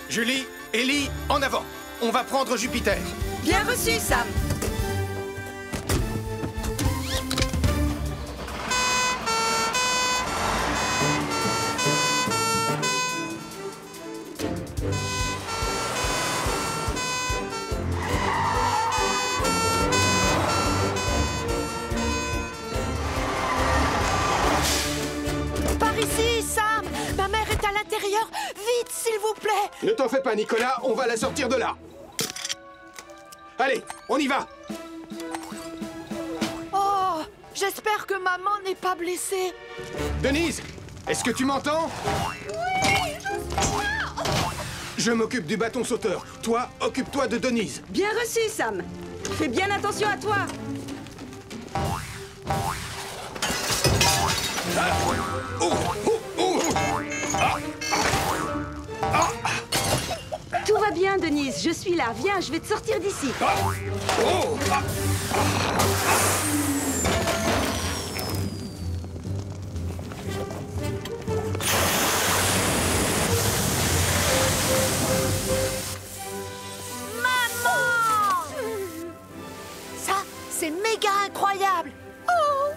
Speaker 3: Julie, Ellie, en avant. On va prendre Jupiter.
Speaker 17: Bien reçu, Sam.
Speaker 10: Par ici, Sam! Ma mère est à l'intérieur! Vite, s'il vous plaît!
Speaker 3: Ne t'en fais pas, Nicolas, on va la sortir de là. Allez, on y va.
Speaker 10: Oh! J'espère que maman n'est pas blessée.
Speaker 3: Denise, est-ce que tu m'entends?
Speaker 8: Oui, je suis là.
Speaker 3: Je m'occupe du bâton sauteur. Toi, occupe-toi de Denise.
Speaker 16: Bien reçu, Sam. Fais bien attention à toi. Tout va bien, Denise. Je suis là. Viens, je vais te sortir d'ici.
Speaker 10: Maman! Ça, c'est méga incroyable!
Speaker 4: Oh!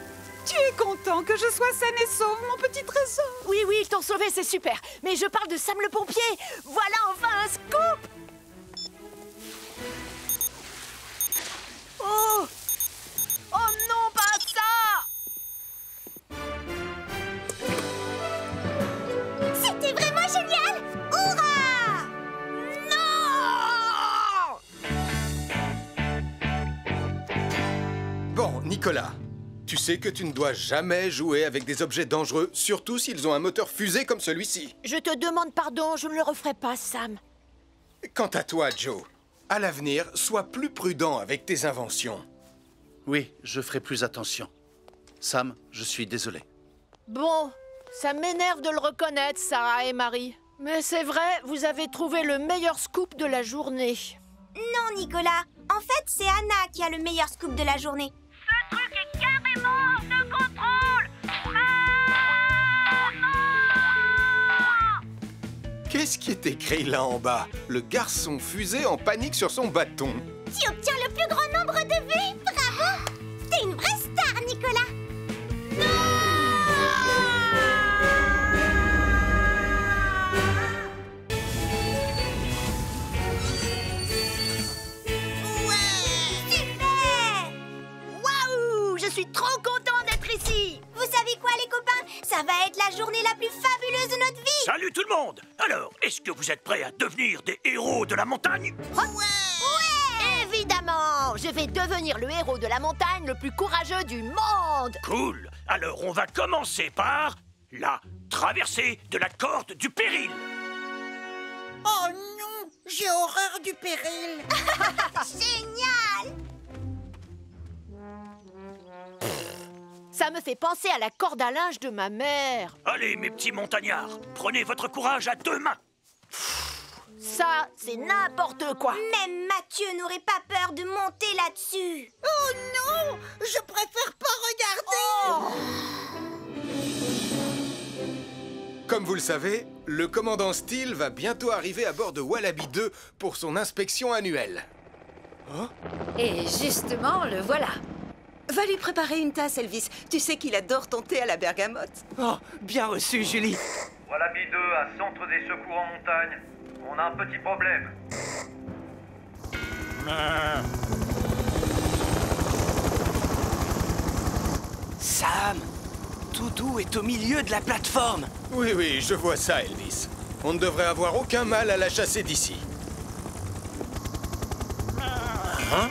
Speaker 4: Tu es content que je sois saine et sauve, mon petit trésor?
Speaker 10: Oui, oui, ils t'ont sauvé, c'est super. Mais je parle de Sam le pompier. Voilà enfin un scoop! Oh! Oh non, pas ça!
Speaker 8: C'était vraiment génial! Hurrah!
Speaker 10: Non!
Speaker 3: Bon, Nicolas, tu sais que tu ne dois jamais jouer avec des objets dangereux, surtout s'ils ont un moteur fusée comme celui-ci.
Speaker 10: Je te demande pardon, je ne le referai pas, Sam.
Speaker 3: Quant à toi, Joe, à l'avenir, sois plus prudent avec tes inventions.
Speaker 15: Oui, je ferai plus attention. Sam, je suis désolé.
Speaker 10: Bon, ça m'énerve de le reconnaître, Sarah et Marie. Mais c'est vrai, vous avez trouvé le meilleur scoop de la journée.
Speaker 8: Non, Nicolas. En fait, c'est Anna qui a le meilleur scoop de la journée.
Speaker 16: Ce truc est carrément hors de contrôle.
Speaker 3: Qu'est-ce qui est écrit là en bas? Le garçon fusée en panique sur son bâton.
Speaker 8: Tu obtiens le plus grand nombre de vues. Bravo! T'es une vraie star, Nicolas.
Speaker 10: Waouh! Je suis trop content d'être ici!
Speaker 8: Vous savez quoi, les copains? Ça va être la journée la plus fabuleuse de notre vie!
Speaker 5: Salut tout le monde! Alors, est-ce que vous êtes prêts à devenir des héros de la montagne?
Speaker 10: Évidemment! Je vais devenir le héros de la montagne le plus courageux du monde!
Speaker 5: Cool! Alors, on va commencer par la traversée de la corde du péril.
Speaker 2: Oh non! J'ai horreur du péril!
Speaker 8: Génial!
Speaker 10: Ça me fait penser à la corde à linge de ma mère.
Speaker 5: Allez, mes petits montagnards, prenez votre courage à 2 mains.
Speaker 10: Ça, c'est n'importe quoi.
Speaker 8: Même Mathieu n'aurait pas peur de monter là-dessus.
Speaker 2: Oh non! Je préfère pas regarder!
Speaker 3: Comme vous le savez, le commandant Steele va bientôt arriver à bord de Wallaby 2 pour son inspection annuelle.
Speaker 12: Et justement, le voilà.
Speaker 19: Va lui préparer une tasse, Elvis. Tu sais qu'il adore ton thé à la bergamote.
Speaker 6: Oh, bien reçu, Julie.
Speaker 14: Wallaby 2 à Centre des Secours en Montagne. On a un petit problème.
Speaker 6: Sam, Toudou est au milieu de la plateforme.
Speaker 3: Oui, je vois ça, Elvis. On ne devrait avoir aucun mal à la chasser d'ici.
Speaker 6: Au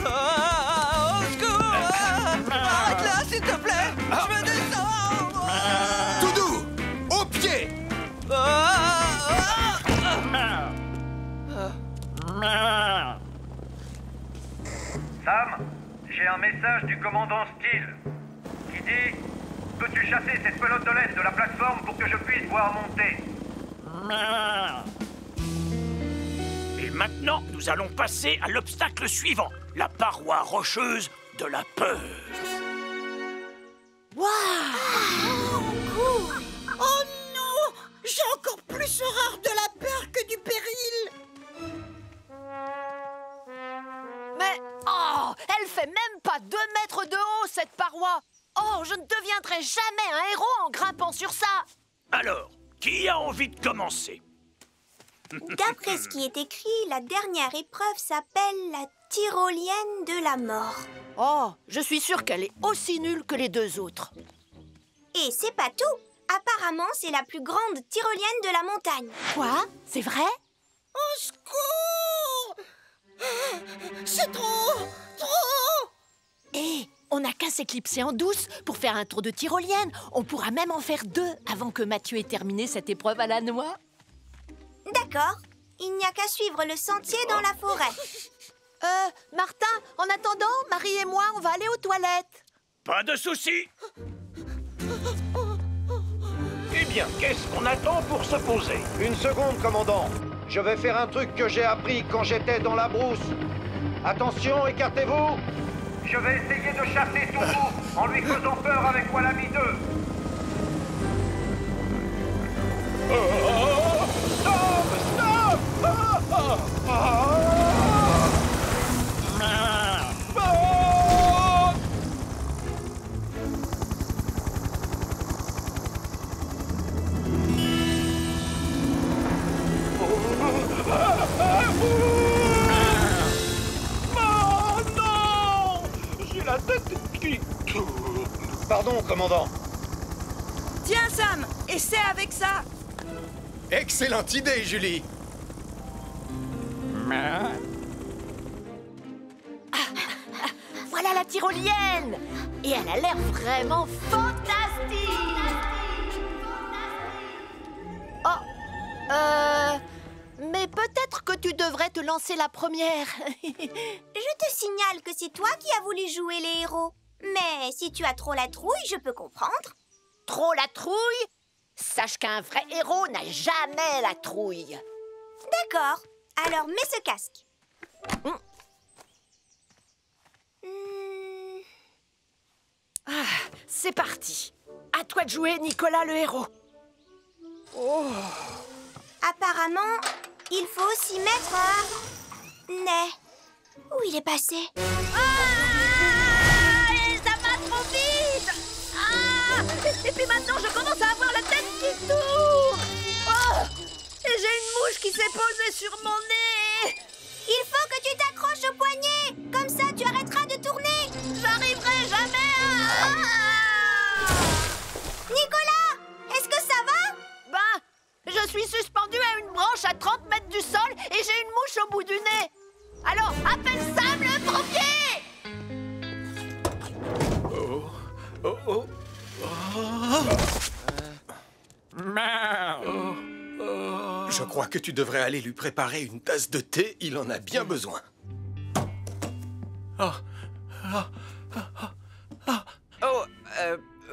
Speaker 6: secours! Arrête-la, s'il te plaît! Je me descends!
Speaker 3: Toudou! Au pied!
Speaker 14: Sam, j'ai un message du commandant Steele qui dit: peux-tu chasser cette pelote de laine de la plateforme pour que je puisse voir monter?
Speaker 5: Et maintenant, nous allons passer à l'obstacle suivant, la paroi rocheuse de la peur.
Speaker 2: Oh non! J'ai encore plus horreur de la peur que du péril!
Speaker 10: Mais, oh, elle fait même pas 2 mètres de haut, cette paroi. Oh, je ne deviendrai jamais un héros en grimpant sur ça.
Speaker 5: Alors, qui a envie de commencer?
Speaker 8: D'après ce qui est écrit, la dernière épreuve s'appelle la tyrolienne de la mort.
Speaker 10: Oh, je suis sûre qu'elle est aussi nulle que les 2 autres.
Speaker 8: Et c'est pas tout. Apparemment, c'est la plus grande tyrolienne de la montagne.
Speaker 10: Quoi? C'est vrai?
Speaker 2: Au secours! C'est trop!
Speaker 10: Hé, on n'a qu'à s'éclipser en douce pour faire un tour de tyrolienne. On pourra même en faire 2 avant que Mathieu ait terminé cette épreuve à la noix.
Speaker 8: D'accord. Il n'y a qu'à suivre le sentier dans la forêt.
Speaker 10: Martin, en attendant, Marie et moi, on va aller aux toilettes.
Speaker 5: Pas de souci. Eh bien, qu'est-ce qu'on attend pour se poser?
Speaker 13: Une seconde, commandant. Je vais faire un truc que j'ai appris quand j'étais dans la brousse. Attention, écartez-vous.
Speaker 14: Je vais essayer de chasser Toudou en lui faisant peur avec Wallaby 2.
Speaker 5: Stop! Non! J'ai la tête qui...
Speaker 13: Pardon, commandant.
Speaker 19: Tiens, Sam, essaie avec ça.
Speaker 3: Excellente idée, Julie.
Speaker 10: Voilà la tyrolienne. Et elle a l'air vraiment fantastique. Oh, mais peut-être que tu devrais te lancer la première.
Speaker 8: Je te signale que c'est toi qui as voulu jouer les héros. Mais si tu as trop la trouille, je peux comprendre.
Speaker 10: Trop la trouille? Sache qu'un vrai héros n'a jamais la trouille.
Speaker 8: D'accord. Alors mets ce casque.
Speaker 10: C'est parti. À toi de jouer, Nicolas le héros.
Speaker 8: Apparemment, apparemment, il faut aussi mettre un nez. Où il est passé?
Speaker 10: Ça va trop vite. Et puis maintenant, je commence à avoir la tête qui tourne. Oh, et j'ai une mouche qui s'est posée sur mon nez.
Speaker 8: Il faut que tu t'accroches au poignet. Comme ça, tu arrêteras de tourner.
Speaker 10: J'arriverai jamais à...
Speaker 8: Nicolas, est-ce que ça va?
Speaker 10: Ben, je suis suspendu à une branche à 30 mètres du sol et j'ai une mouche au bout du nez. Alors, appelle Sam le pompier!
Speaker 3: Je crois que tu devrais aller lui préparer une tasse de thé, il en a bien besoin.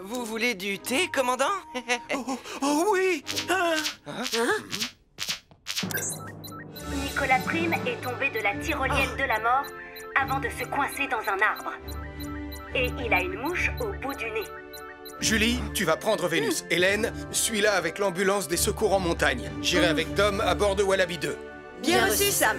Speaker 6: Vous voulez du thé, commandant?
Speaker 3: Oh oui!
Speaker 18: Nicolas Prime est tombé de la tyrolienne de la mort avant de se coincer dans un arbre. Et il a une mouche au bout du nez.
Speaker 3: Julie, tu vas prendre Vénus. Hélène, suis-la avec l'ambulance des secours en montagne. J'irai avec Dom à bord de Wallaby 2.
Speaker 19: Bien reçu, Sam.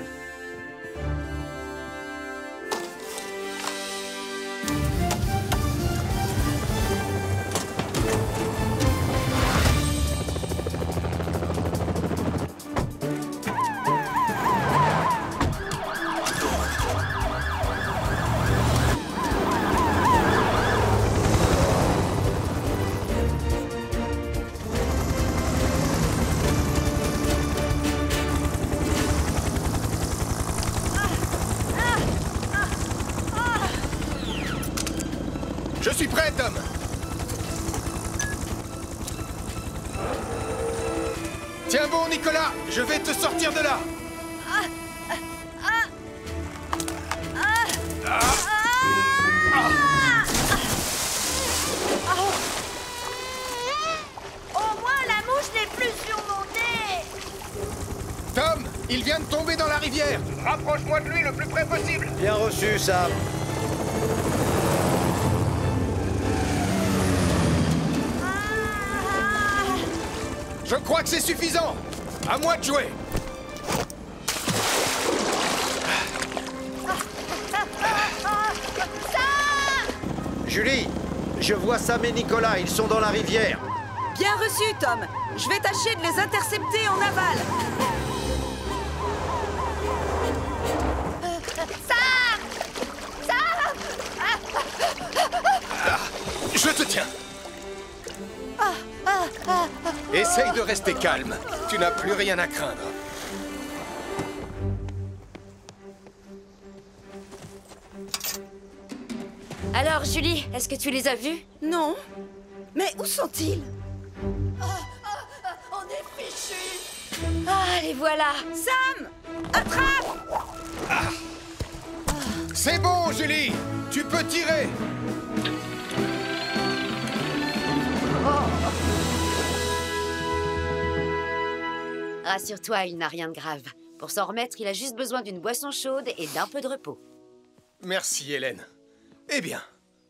Speaker 3: Je suis prêt, Dom. Tiens bon, Nicolas, je vais te sortir de là.
Speaker 10: Au moins, la mouche n'est plus sur mon nez.
Speaker 3: Tom, il vient de tomber dans la rivière.
Speaker 13: Rapproche-moi de lui le plus près possible.
Speaker 20: Bien reçu, Sam.
Speaker 3: Je crois que c'est suffisant. À moi de jouer.
Speaker 20: Julie, je vois Sam et Nicolas, ils sont dans la rivière.
Speaker 19: Bien reçu, Tom. Je vais tâcher de les intercepter en aval.
Speaker 3: Je te tiens. Essaye de rester calme. Tu n'as plus rien à craindre.
Speaker 12: Alors, Julie, est-ce que tu les as vus?
Speaker 19: Non. Mais où sont-ils?
Speaker 10: On est fichus.
Speaker 12: Ah, les voilà.
Speaker 19: Sam, attrape!
Speaker 3: C'est bon, Julie. Tu peux tirer.
Speaker 12: Rassure-toi, il n'a rien de grave. Pour s'en remettre, il a juste besoin d'une boisson chaude et d'un peu de repos.
Speaker 3: Merci, Hélène. Eh bien,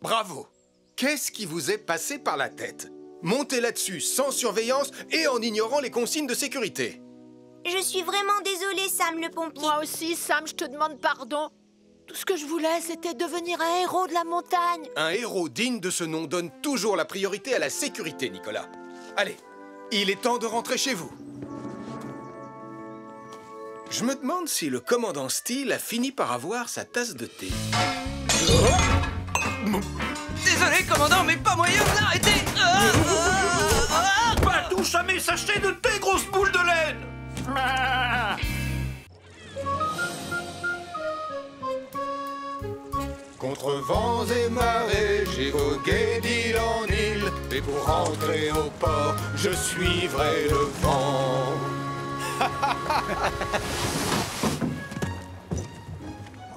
Speaker 3: bravo. Qu'est-ce qui vous est passé par la tête? Montez là-dessus sans surveillance et en ignorant les consignes de sécurité.
Speaker 8: Je suis vraiment désolée, Sam le pompier.
Speaker 10: Moi aussi, Sam, je te demande pardon. Tout ce que je voulais, c'était devenir un héros de la montagne.
Speaker 3: Un héros digne de ce nom donne toujours la priorité à la sécurité, Nicolas. Allez, il est temps de rentrer chez vous. Je me demande si le commandant Steele a fini par avoir sa tasse de thé.
Speaker 6: Désolé, commandant, mais pas moyen de l'arrêter.
Speaker 5: Pas touche à mes sachets de thé, grosse boule de laine.
Speaker 3: Contre vents et marées, j'ai vogué d'île en île. Et pour rentrer au port, je suivrai le vent.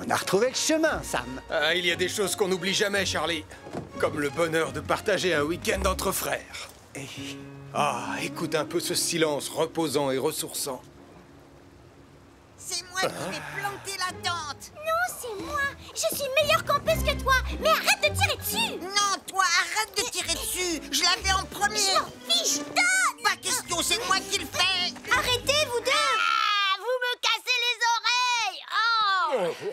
Speaker 20: On a retrouvé le chemin, Sam.
Speaker 3: Ah, il y a des choses qu'on n'oublie jamais, Charlie. Comme le bonheur de partager un week-end entre frères. Ah, écoute un peu ce silence reposant et ressourçant.
Speaker 2: C'est moi qui vais planter la tente.
Speaker 8: Non, c'est moi. Je suis meilleure campeuse que toi. Mais arrête de tirer dessus.
Speaker 2: Non, toi, arrête de tirer dessus. Je l'avais en premier.
Speaker 8: Je m'en fiche, donne.
Speaker 2: Pas question, c'est moi qui le fais.
Speaker 8: Arrêtez, vous deux.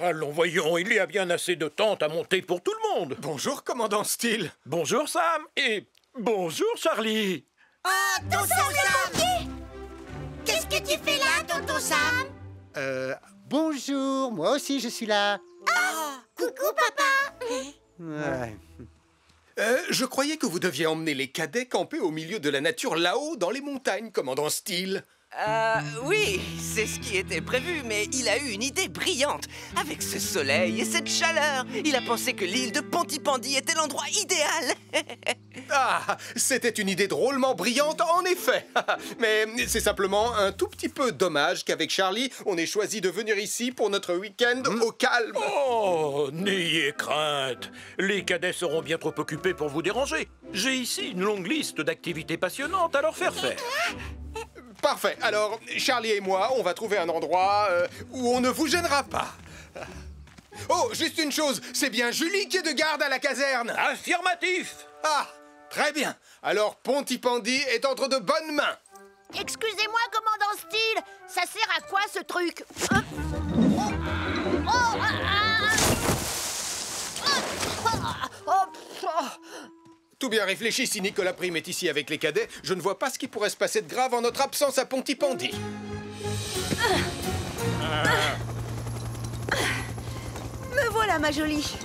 Speaker 5: allons, voyons, il y a bien assez de tentes à monter pour tout le monde.
Speaker 3: Bonjour, commandant Steele.
Speaker 5: Bonjour, Sam. Et bonjour, Charlie.
Speaker 2: Oh, tonton Sam! Qu'est-ce que tu fais là, tonton Sam?
Speaker 21: Bonjour, moi aussi je suis là.
Speaker 2: Oh, coucou, papa!
Speaker 21: Ouais.
Speaker 3: Je croyais que vous deviez emmener les cadets camper au milieu de la nature là-haut dans les montagnes, commandant Steele.
Speaker 6: Oui, c'est ce qui était prévu, mais il a eu une idée brillante. Avec ce soleil et cette chaleur, il a pensé que l'île de Pontypandy était l'endroit idéal.
Speaker 3: Ah, c'était une idée drôlement brillante, en effet. Mais c'est simplement un tout petit peu dommage qu'avec Charlie, on ait choisi de venir ici pour notre week-end au calme.
Speaker 5: Oh, n'ayez crainte. Les cadets seront bien trop occupés pour vous déranger. J'ai ici une longue liste d'activités passionnantes à leur faire faire.
Speaker 3: Parfait. Alors, Charlie et moi, on va trouver un endroit où on ne vous gênera pas. Oh, juste une chose, c'est bien Julie qui est de garde à la caserne.
Speaker 5: Affirmatif.
Speaker 3: Ah, très bien. Alors, Pontypandy est entre de bonnes mains.
Speaker 10: Excusez-moi, commandant Steele, ça sert à quoi ce truc?
Speaker 3: Tout bien réfléchi, si Nicolas Prime est ici avec les cadets, je ne vois pas ce qui pourrait se passer de grave en notre absence à Pontypandy.
Speaker 19: Me voilà, ma jolie.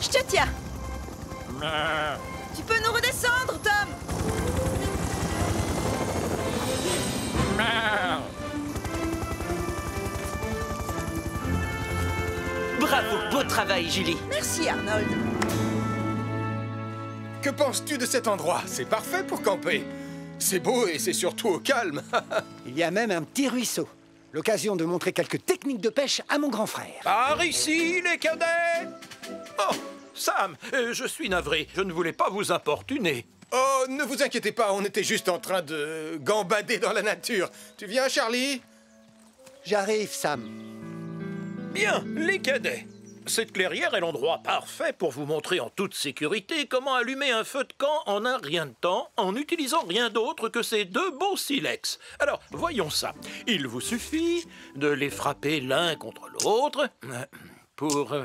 Speaker 19: Je te tiens. Tu peux nous redescendre, Tom?
Speaker 6: Bravo, beau travail, Julie.
Speaker 19: Merci, Arnold.
Speaker 3: Que penses-tu de cet endroit? C'est parfait pour camper. C'est beau et c'est surtout au calme.
Speaker 21: Il y a même un petit ruisseau. L'occasion de montrer quelques techniques de pêche à mon grand frère.
Speaker 5: Par ici, les cadets. Oh, Sam, je suis navré. Je ne voulais pas vous importuner.
Speaker 3: Oh, ne vous inquiétez pas, on était juste en train de gambader dans la nature. Tu viens, Charlie?
Speaker 21: J'arrive, Sam.
Speaker 5: Bien, les cadets. Cette clairière est l'endroit parfait pour vous montrer en toute sécurité comment allumer un feu de camp en un rien de temps en n'utilisant rien d'autre que ces deux beaux silex. Alors, voyons ça. Il vous suffit de les frapper l'un contre l'autre pour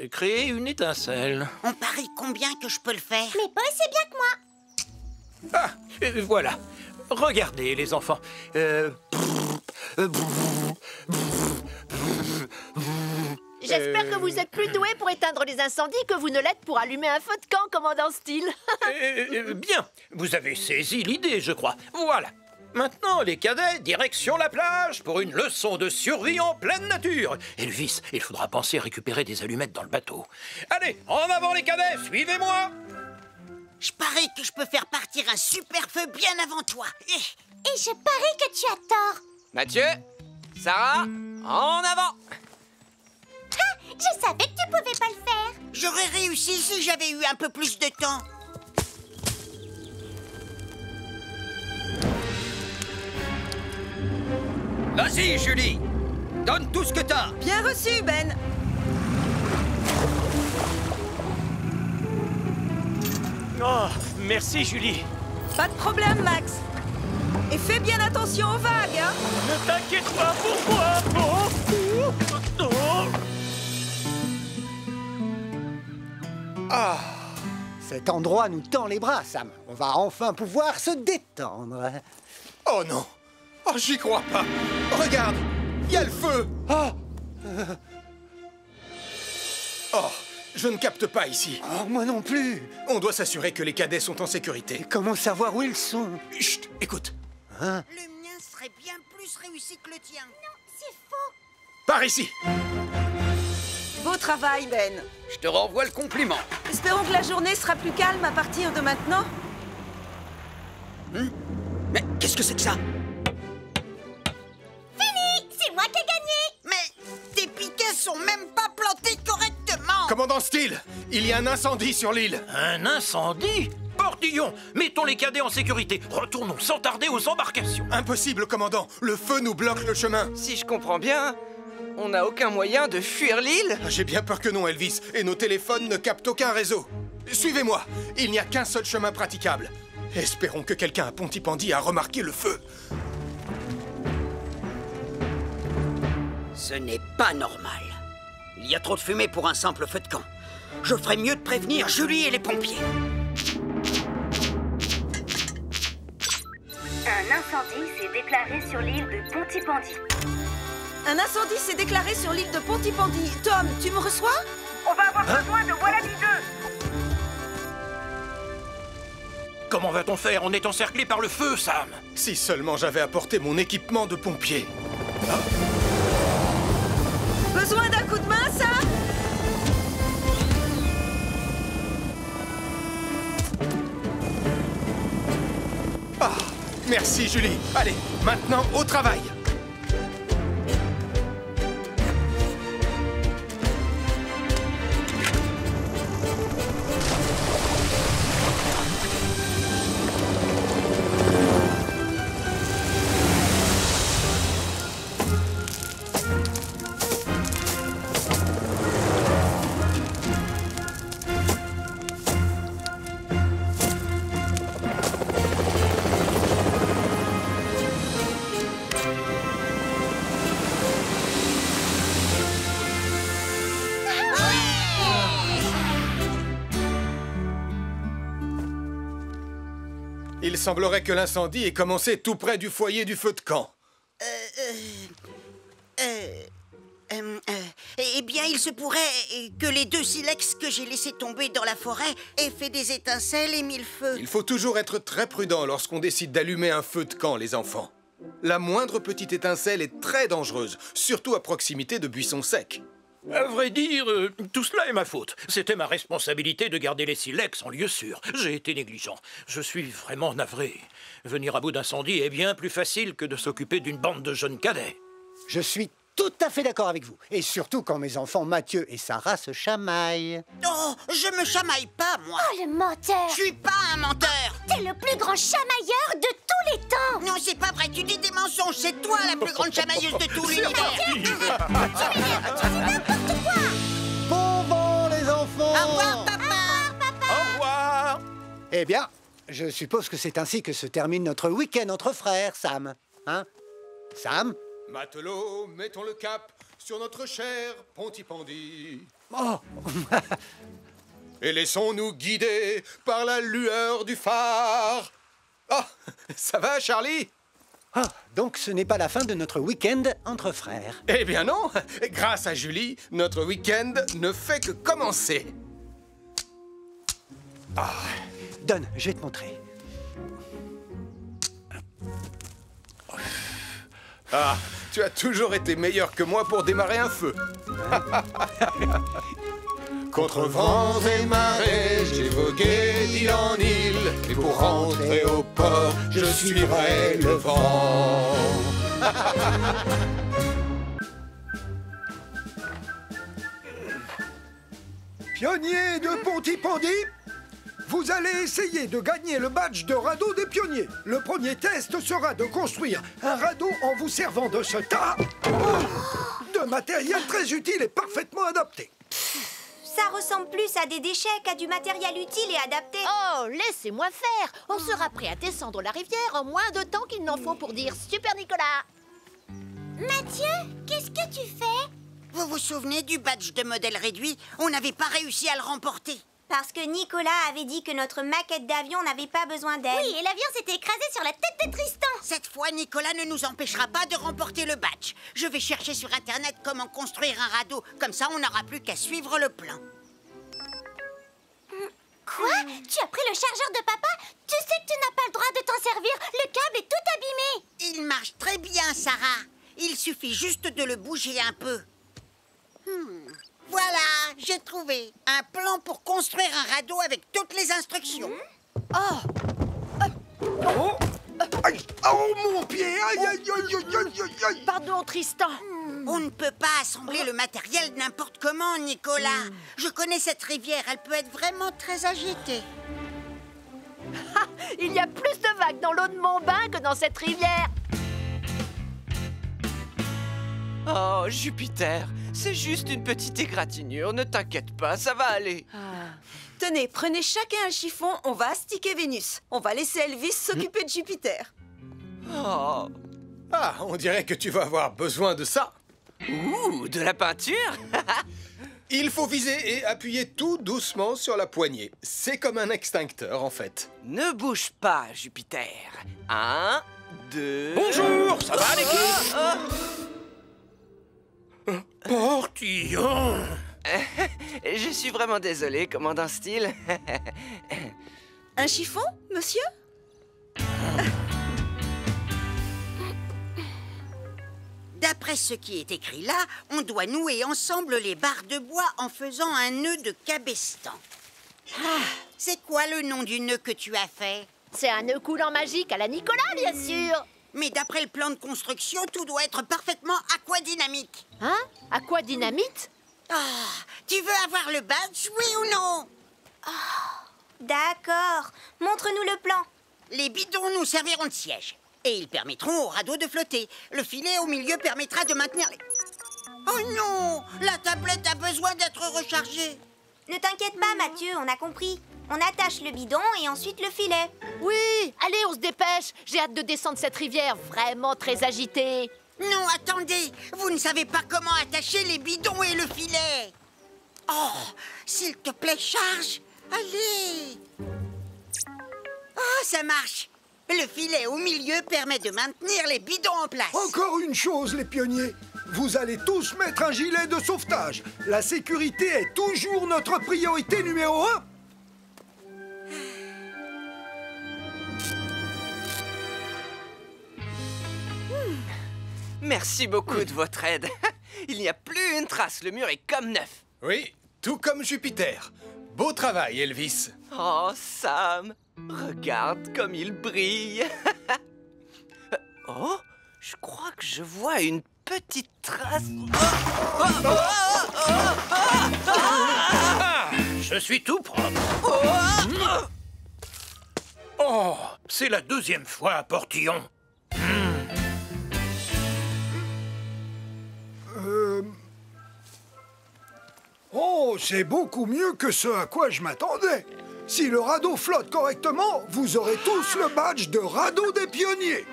Speaker 5: créer une étincelle.
Speaker 2: On parie combien que je peux le faire?
Speaker 11: Mais pas aussi bien que moi.
Speaker 5: Ah, voilà. Regardez, les enfants.
Speaker 10: J'espère que vous êtes plus doué pour éteindre les incendies que vous ne l'êtes pour allumer un feu de camp, commandant Steele.
Speaker 5: Bien, vous avez saisi l'idée, je crois. Voilà. Maintenant, les cadets, direction la plage pour une leçon de survie en pleine nature. Elvis, il faudra penser à récupérer des allumettes dans le bateau. Allez, en avant les cadets, suivez-moi.
Speaker 2: Je parie que je peux faire partir un super feu bien avant toi.
Speaker 11: Et je parie que tu as tort.
Speaker 6: Mathieu, Sarah, en avant.
Speaker 11: Je savais que tu pouvais pas le faire.
Speaker 2: J'aurais réussi si j'avais eu un peu plus de temps.
Speaker 20: Vas-y, Julie. Donne tout ce que t'as.
Speaker 19: Bien reçu, Ben.
Speaker 7: Oh, merci, Julie.
Speaker 19: Pas de problème, Max. Et fais bien attention aux vagues, hein.
Speaker 7: Ne t'inquiète pas pour moi.
Speaker 21: Ah, cet endroit nous tend les bras, Sam. On va enfin pouvoir se détendre.
Speaker 3: Oh non. Oh, j'y crois pas. Regarde, il y a le feu. Oh, je ne capte pas ici.
Speaker 21: Oh, moi non plus.
Speaker 3: On doit s'assurer que les cadets sont en sécurité.
Speaker 21: Et comment savoir où ils sont?
Speaker 3: Chut, écoute.
Speaker 21: Hein?
Speaker 2: Le mien serait bien plus réussi que le tien.
Speaker 11: Non, c'est faux.
Speaker 3: Par ici.
Speaker 19: Beau travail, Ben.
Speaker 20: Je te renvoie le compliment.
Speaker 19: Espérons que la journée sera plus calme à partir de maintenant.
Speaker 20: Mais qu'est-ce que c'est que ça?
Speaker 11: Fini! C'est moi qui ai gagné!
Speaker 2: Mais tes piquets sont même pas plantés correctement.
Speaker 3: Commandant Steele, il y a un incendie sur l'île.
Speaker 5: Un incendie? Portillon, mettons les cadets en sécurité. Retournons sans tarder aux embarcations.
Speaker 3: Impossible, commandant. Le feu nous bloque le chemin.
Speaker 6: Si je comprends bien, on n'a aucun moyen de fuir l'île?
Speaker 3: J'ai bien peur que non, Elvis. Et nos téléphones ne captent aucun réseau. Suivez-moi. Il n'y a qu'un seul chemin praticable. Espérons que quelqu'un à Pontypandy a remarqué le feu.
Speaker 9: Ce n'est pas normal. Il y a trop de fumée pour un simple feu de camp. Je ferais mieux de prévenir Julie et les pompiers.
Speaker 18: Un incendie s'est déclaré sur l'île de Pontypandy.
Speaker 19: Un incendie s'est déclaré sur l'île de Pontypandy. Tom, tu me reçois?
Speaker 16: On va avoir besoin de Wallaby 2.
Speaker 5: Comment va-t-on faire? On est encerclé par le feu, Sam.
Speaker 3: Si seulement j'avais apporté mon équipement de pompier.
Speaker 19: Besoin d'un coup de main, Sam?
Speaker 3: Ah, merci Julie. Allez, maintenant au travail. Il semblerait que l'incendie ait commencé tout près du foyer du feu de camp.
Speaker 2: Eh bien, il se pourrait que les 2 silex que j'ai laissés tomber dans la forêt aient fait des étincelles et mis le feu.
Speaker 3: Il faut toujours être très prudent lorsqu'on décide d'allumer un feu de camp, les enfants. La moindre petite étincelle est très dangereuse, surtout à proximité de buissons secs.
Speaker 5: À vrai dire, tout cela est ma faute. C'était ma responsabilité de garder les silex en lieu sûr. J'ai été négligent. Je suis vraiment navré. Venir à bout d'incendie est bien plus facile que de s'occuper d'une bande de jeunes cadets.
Speaker 21: Je suis tout à fait d'accord avec vous. Et surtout quand mes enfants Mathieu et Sarah se chamaillent.
Speaker 2: Oh, je me chamaille pas, moi.
Speaker 8: Oh, le menteur.
Speaker 2: Je suis pas un menteur.
Speaker 8: T'es le plus grand chamailleur de tous les temps.
Speaker 2: Non, c'est pas vrai, tu dis des mensonges. C'est toi la plus grande chamailleuse de tout l'univers.
Speaker 8: Tu dis n'importe quoi.
Speaker 21: Bon vent, les enfants.
Speaker 2: Au revoir, papa.
Speaker 5: Au revoir.
Speaker 21: Eh bien, je suppose que c'est ainsi que se termine notre week-end entre frères, Sam. Hein? Sam?
Speaker 3: Matelots, mettons le cap sur notre cher Pontypandy.
Speaker 21: Oh.
Speaker 3: Et laissons-nous guider par la lueur du phare. Ah, ça va, Charlie?
Speaker 21: Ah, donc ce n'est pas la fin de notre week-end entre frères.
Speaker 3: Eh bien non. Grâce à Julie, notre week-end ne fait que commencer.
Speaker 21: Ah. Donne, je vais te montrer.
Speaker 3: Ah, tu as toujours été meilleur que moi pour démarrer un feu. Contre vents et marées, j'ai vogué d'île en île. Et pour rentrer au port, je suivrai le vent.
Speaker 22: Pionniers de Pontypandy, vous allez essayer de gagner le badge de radeau des pionniers. Le premier test sera de construire un radeau en vous servant de ce tas de matériel très utile et parfaitement adapté.
Speaker 8: Ça ressemble plus à des déchets qu'à du matériel utile et adapté.
Speaker 10: Oh, laissez-moi faire. On sera prêt à descendre la rivière en moins de temps qu'il n'en faut pour dire Super Nicolas.
Speaker 8: Mathieu, qu'est-ce que tu fais?
Speaker 2: Vous vous souvenez du badge de modèle réduit? On n'avait pas réussi à le remporter.
Speaker 8: Parce que Nicolas avait dit que notre maquette d'avion n'avait pas besoin d'aide. Oui, et l'avion s'était écrasé sur la tête de Tristan.
Speaker 2: Cette fois, Nicolas ne nous empêchera pas de remporter le badge. Je vais chercher sur Internet comment construire un radeau. Comme ça, on n'aura plus qu'à suivre le plan.
Speaker 8: Quoi? Tu as pris le chargeur de papa? Tu sais que tu n'as pas le droit de t'en servir. Le câble est tout abîmé.
Speaker 2: Il marche très bien, Sarah. Il suffit juste de le bouger un peu. Voilà, j'ai trouvé un plan pour construire un radeau avec toutes les instructions.
Speaker 22: Aïe, oh mon pied! Aïe, aïe, aïe, aïe, aïe, aïe, aïe.
Speaker 10: Pardon, Tristan.
Speaker 2: On ne peut pas assembler le matériel n'importe comment, Nicolas. Je connais cette rivière, elle peut être vraiment très agitée.
Speaker 10: Il y a plus de vagues dans l'eau de mon bain que dans cette rivière.
Speaker 6: Oh, Jupiter, c'est juste une petite égratignure, ne t'inquiète pas, ça va aller.
Speaker 19: Tenez, prenez chacun un chiffon, on va astiquer Vénus. On va laisser Elvis s'occuper de Jupiter.
Speaker 6: Oh.
Speaker 3: Ah, on dirait que tu vas avoir besoin de ça.
Speaker 6: Ouh. Ouh, de la peinture?
Speaker 3: Il faut viser et appuyer tout doucement sur la poignée. C'est comme un extincteur, en fait.
Speaker 6: Ne bouge pas, Jupiter. 1, 2...
Speaker 5: Bonjour, ça va l'équipe? Portillon!
Speaker 6: Je suis vraiment désolé, commandant Steele.
Speaker 19: Un chiffon, monsieur?
Speaker 2: D'après ce qui est écrit là, on doit nouer ensemble les barres de bois en faisant un nœud de cabestan. C'est quoi le nom du nœud que tu as fait?
Speaker 10: C'est un nœud coulant magique à la Nicolas, bien sûr.
Speaker 2: Mais d'après le plan de construction, tout doit être parfaitement aquadynamique.
Speaker 10: Hein? Aquadynamite?
Speaker 2: Tu veux avoir le badge, oui ou non?
Speaker 8: D'accord. Montre-nous le plan.
Speaker 2: Les bidons nous serviront de siège. Et ils permettront au radeau de flotter. Le filet au milieu permettra de maintenir les... Oh non! La tablette a besoin d'être rechargée.
Speaker 8: Ne t'inquiète pas, Mathieu, on a compris. On attache le bidon et ensuite le filet.
Speaker 10: Oui, allez, on se dépêche. J'ai hâte de descendre cette rivière vraiment très agitée.
Speaker 2: Non, attendez. Vous ne savez pas comment attacher les bidons et le filet. Oh, s'il te plaît, charge. Allez. Oh, ça marche. Le filet au milieu permet de maintenir les bidons en place.
Speaker 22: Encore une chose, les pionniers. Vous allez tous mettre un gilet de sauvetage. La sécurité est toujours notre priorité numéro 1.
Speaker 6: Merci beaucoup de votre aide. Il n'y a plus une trace, le mur est comme neuf.
Speaker 3: Oui, tout comme Jupiter. Beau travail, Elvis.
Speaker 6: Oh, Sam, regarde comme il brille. Oh, je crois que je vois une petite trace.
Speaker 5: Je suis tout propre. Oh, c'est la deuxième fois à Portillon.
Speaker 22: Oh, c'est beaucoup mieux que ce à quoi je m'attendais. Si le radeau flotte correctement, vous aurez tous le badge de radeau des pionniers.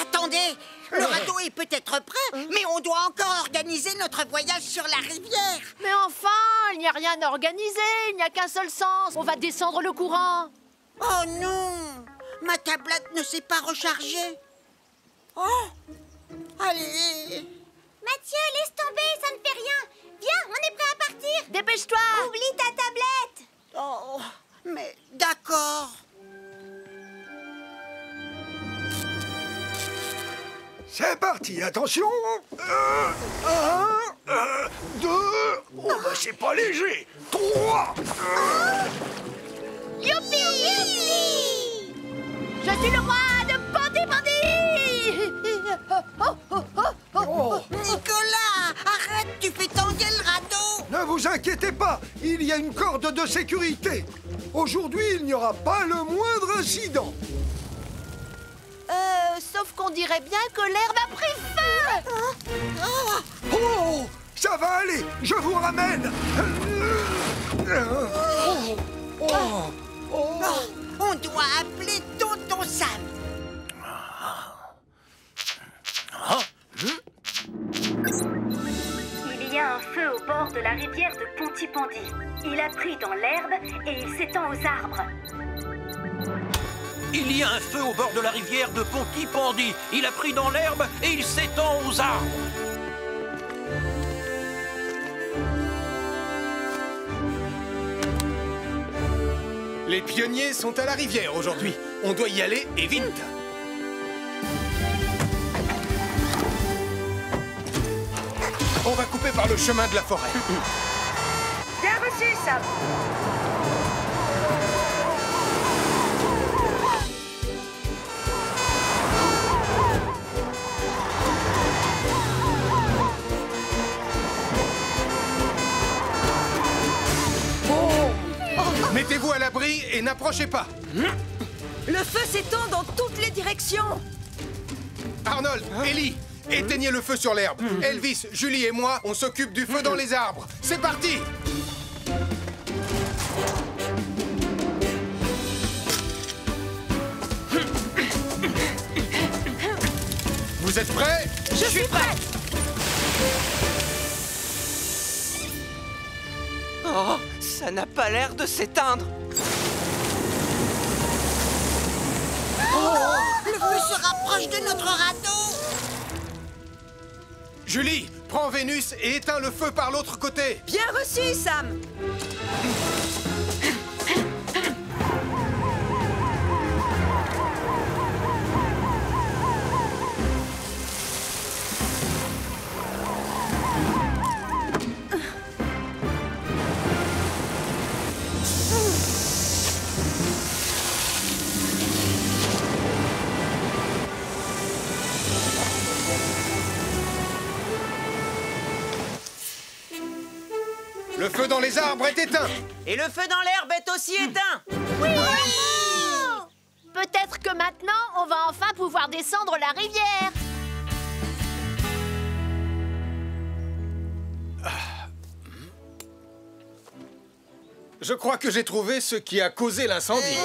Speaker 2: Attendez, le radeau est peut-être prêt, mais on doit encore organiser notre voyage sur la rivière.
Speaker 10: Mais enfin, il n'y a rien à organiser, il n'y a qu'un seul sens. On va descendre le courant.
Speaker 2: Oh non, ma tablette ne s'est pas rechargée. Oh, allez.
Speaker 8: Mathieu, laisse tomber, ça ne fait rien. Viens, on est prêt à partir.
Speaker 10: Dépêche-toi.
Speaker 8: Oublie ta tablette.
Speaker 2: Oh, mais d'accord.
Speaker 22: C'est parti, attention. 1, 2, oh bah c'est pas léger. 3.
Speaker 10: Youpi, youpi. Je suis le roi de Ponty-Pondy.
Speaker 2: Nicolas, arrête, tu fais tanguer le radeau.
Speaker 22: Ne vous inquiétez pas, il y a une corde de sécurité. Aujourd'hui, il n'y aura pas le moindre incident.
Speaker 10: Sauf qu'on dirait bien que l'herbe a pris feu.
Speaker 22: Oh, ça va aller, je vous ramène.
Speaker 2: On doit appeler Tonton Sam.
Speaker 18: Il y a un feu au bord de la rivière de Ponty-Pondy. Il a pris dans l'herbe et il s'étend aux arbres.
Speaker 5: Il y a un feu au bord de la rivière de Ponty-Pondy. Il a pris dans l'herbe et il s'étend aux arbres.
Speaker 3: Les pionniers sont à la rivière aujourd'hui. On doit y aller et vite. On va couper par le chemin de la forêt.
Speaker 16: Bien reçu, Sam.
Speaker 3: Mettez-vous à l'abri et n'approchez pas.
Speaker 19: Le feu s'étend dans toutes les directions.
Speaker 3: Arnold, Ellie, éteignez le feu sur l'herbe. Elvis, Julie et moi, on s'occupe du feu dans les arbres. C'est parti! Vous êtes prêts?
Speaker 19: Je suis prête.
Speaker 6: Oh, ça n'a pas l'air de s'éteindre.
Speaker 2: Oh, le feu se rapproche de notre radeau.
Speaker 3: Julie, prends Vénus et éteins le feu par l'autre côté.
Speaker 19: Bien reçu, Sam.
Speaker 3: Le feu dans les arbres est éteint.
Speaker 1: Et le feu dans l'herbe est aussi éteint.
Speaker 10: Oui! Peut-être que maintenant, on va enfin pouvoir descendre la rivière.
Speaker 3: Je crois que j'ai trouvé ce qui a causé l'incendie.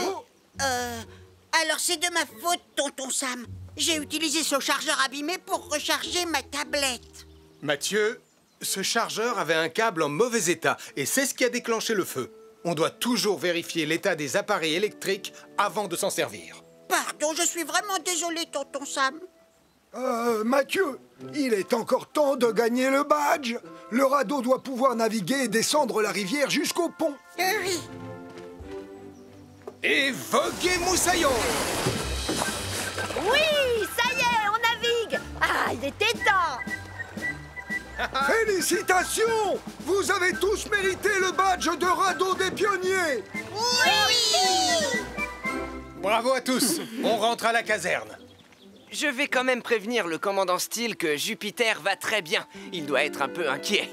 Speaker 2: Alors c'est de ma faute, tonton Sam. J'ai utilisé ce chargeur abîmé pour recharger ma tablette.
Speaker 3: Mathieu, ce chargeur avait un câble en mauvais état et c'est ce qui a déclenché le feu. On doit toujours vérifier l'état des appareils électriques avant de s'en servir.
Speaker 2: Pardon, je suis vraiment désolé, tonton Sam.
Speaker 22: Mathieu, il est encore temps de gagner le badge. Le radeau doit pouvoir naviguer et descendre la rivière jusqu'au pont.
Speaker 2: Oui.
Speaker 3: Et voguez moussaillon!
Speaker 10: Oui, ça y est, on navigue. Ah, il était temps.
Speaker 22: Félicitations! Vous avez tous mérité le badge de radeau des pionniers.
Speaker 10: Oui!
Speaker 3: Bravo à tous. On rentre à la caserne.
Speaker 6: Je vais quand même prévenir le commandant Steele que Jupiter va très bien. Il doit être un peu inquiet.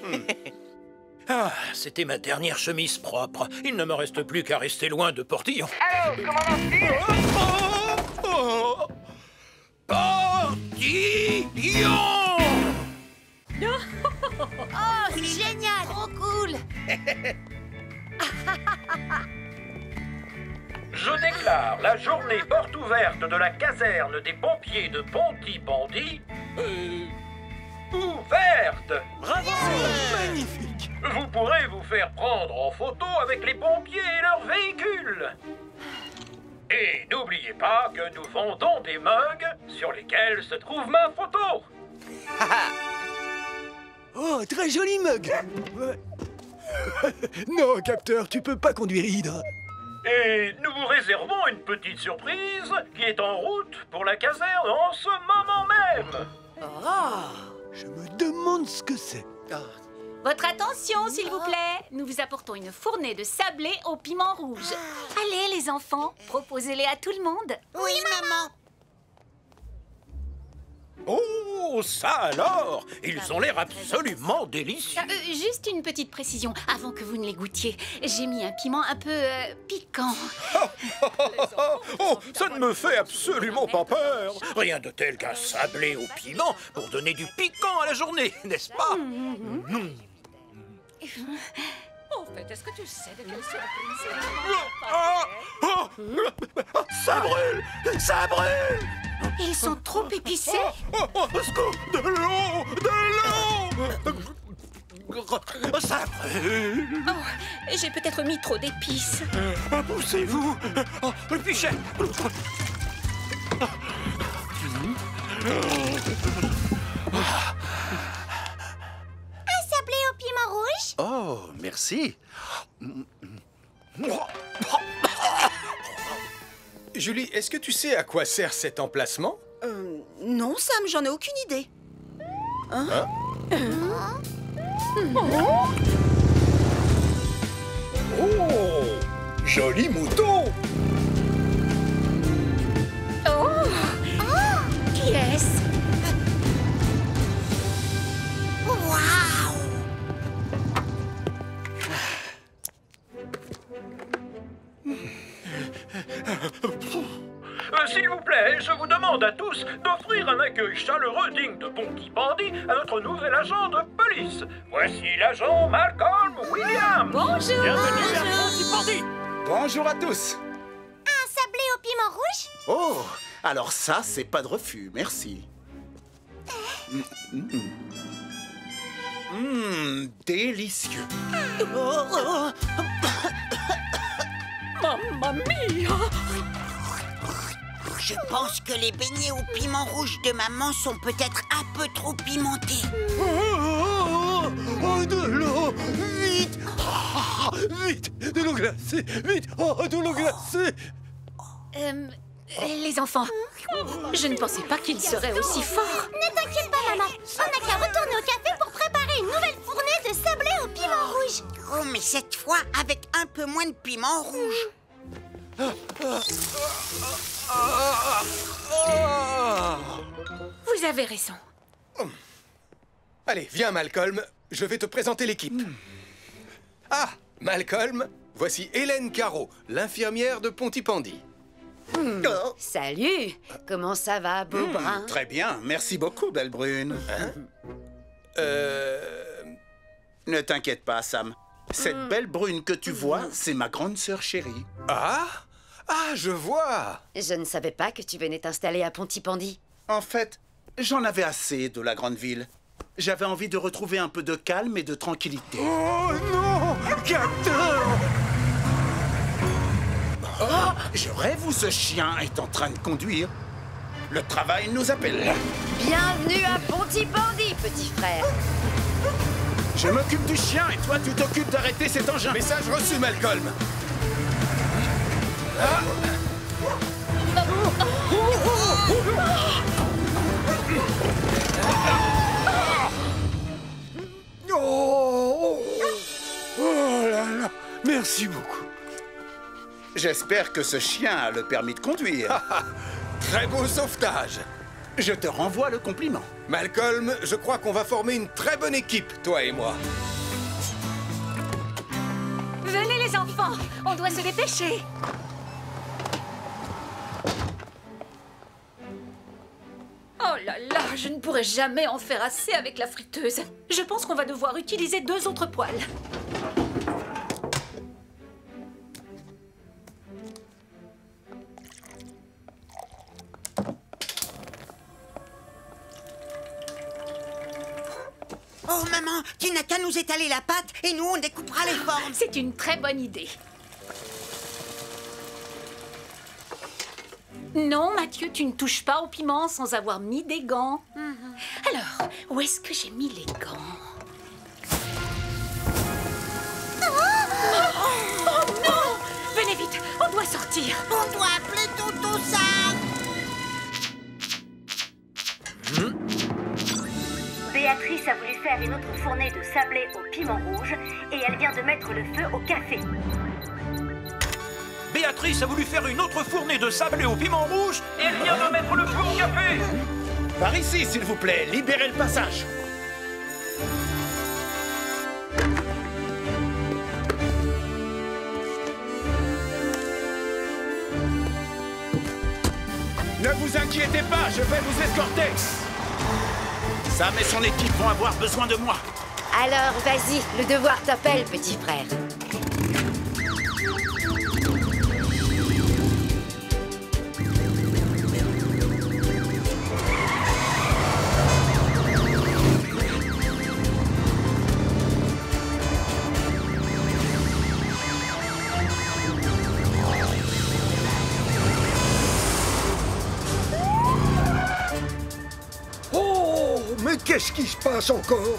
Speaker 5: Ah, c'était ma dernière chemise propre. Il ne me reste plus qu'à rester loin de Portillon.
Speaker 16: Allô, commandant Steele?
Speaker 5: Portillon!
Speaker 10: Oh, génial! Trop cool!
Speaker 5: Je déclare la journée porte ouverte de la caserne des pompiers de Pontypandy ouverte.
Speaker 7: Bravo! Magnifique!
Speaker 5: Vous pourrez vous faire prendre en photo avec les pompiers et leurs véhicules. Et n'oubliez pas que nous vendons des mugs sur lesquels se trouve ma photo.
Speaker 7: Oh, très joli mug. Non, capteur, tu peux pas conduire Hydre.
Speaker 5: Et nous vous réservons une petite surprise qui est en route pour la caserne en ce moment même.
Speaker 7: Je me demande ce que c'est.
Speaker 4: Votre attention, s'il vous plaît. Nous vous apportons une fournée de sablés au piment rouge. Allez, les enfants, proposez-les à tout le monde.
Speaker 2: Oui, maman.
Speaker 5: Oh, ça alors! Ils ont l'air absolument délicieux.
Speaker 4: Juste une petite précision, avant que vous ne les goûtiez. J'ai mis un piment un peu piquant.
Speaker 5: Oh, ça ne me fait absolument pas peur. Rien de tel qu'un sablé au piment pour donner du piquant à la journée, n'est-ce pas?
Speaker 4: En fait, est-ce que tu sais de quelle surprise
Speaker 5: Ça brûle! Ça brûle!
Speaker 4: Ils sont trop épicés.
Speaker 5: Au secours! De l'eau! De l'eau! Ça brûle!
Speaker 4: Oh, j'ai peut-être mis trop d'épices.
Speaker 5: Poussez-vous! Oh, le pichet!
Speaker 8: Un sablé au piment rouge?
Speaker 15: Oh, merci.
Speaker 3: Julie, est-ce que tu sais à quoi sert cet emplacement?
Speaker 19: Non, Sam, j'en ai aucune idée. Hein?
Speaker 5: Oh! Joli mouton!
Speaker 4: Oh! Qui est-ce?
Speaker 2: Waouh!
Speaker 5: S'il vous plaît, je vous demande à tous d'offrir un accueil chaleureux digne de Pontypandy à notre nouvel agent de police. Voici l'agent Malcolm Williams.
Speaker 4: Bonjour!
Speaker 5: Bienvenue à Pontypandy.
Speaker 17: Bonjour à tous.
Speaker 8: Un sablé au piment rouge?
Speaker 17: Oh, alors ça, c'est pas de refus, merci.
Speaker 15: Délicieux.
Speaker 19: Mamma mia!
Speaker 2: Je pense que les beignets au piment rouge de maman sont peut-être un peu trop pimentés.
Speaker 20: Oh, de l'eau! Vite! Vite! De l'eau glacée! Vite! Oh, de l'eau glacée!
Speaker 10: Les enfants, je ne pensais pas qu'ils seraient aussi forts.
Speaker 11: Ne t'inquiète pas, maman. On n'a qu'à retourner au café pour préparer une nouvelle fournée de sablé au piment rouge.
Speaker 2: Oh, mais cette fois, avec un peu moins de piment rouge.
Speaker 10: Vous avez raison.
Speaker 3: Allez, viens, Malcolm. Je vais te présenter l'équipe. Ah, Malcolm, voici Hélène Caro, l'infirmière de Pontypandy.
Speaker 12: Salut! Comment ça va, beau brun?
Speaker 15: Très bien, merci beaucoup, belle brune. Ne t'inquiète pas, Sam. Cette belle brune que tu vois, c'est ma grande sœur chérie.
Speaker 3: Ah, je vois.
Speaker 12: Je ne savais pas que tu venais t'installer à Pontypandy.
Speaker 15: En fait, j'en avais assez de la grande ville. J'avais envie de retrouver un peu de calme et de tranquillité.
Speaker 20: Oh non! Capteur!
Speaker 15: Oh, je rêve où ce chien est en train de conduire. Le travail nous appelle.
Speaker 12: Bienvenue à Pontypandy, petit frère.
Speaker 15: Je m'occupe du chien et toi, tu t'occupes d'arrêter cet engin.
Speaker 3: Message reçu, Malcolm.
Speaker 20: Oh là là! Merci beaucoup.
Speaker 15: J'espère que ce chien a le permis de conduire.
Speaker 3: Très beau sauvetage.
Speaker 15: Je te renvoie le compliment.
Speaker 3: Malcolm, je crois qu'on va former une très bonne équipe, toi et moi.
Speaker 10: Venez les enfants, on doit se dépêcher. Oh là là, je ne pourrai jamais en faire assez avec la friteuse. Je pense qu'on va devoir utiliser 2 autres poêles.
Speaker 2: Oh, maman, tu n'as qu'à nous étaler la pâte et nous, on découpera les formes.
Speaker 10: C'est une très bonne idée. Non, Mathieu, tu ne touches pas au piment sans avoir mis des gants. Alors, où est-ce que j'ai mis les gants? Oh non! Venez vite, on doit sortir.
Speaker 2: On doit appeler Tonton Sam.
Speaker 18: Béatrice a voulu faire une autre fournée de sablé au piment rouge et elle vient de mettre le feu au café.
Speaker 5: Béatrice a voulu faire une autre fournée de sablé au piment rouge et elle vient de mettre le feu au café.
Speaker 15: Par ici, s'il vous plaît, libérez le passage. Ne vous inquiétez pas, je vais vous escorter. Sam et son équipe vont avoir besoin de moi.
Speaker 12: Alors, vas-y, le devoir t'appelle, petit frère.
Speaker 22: Oh, mais qu'est-ce qui se passe encore?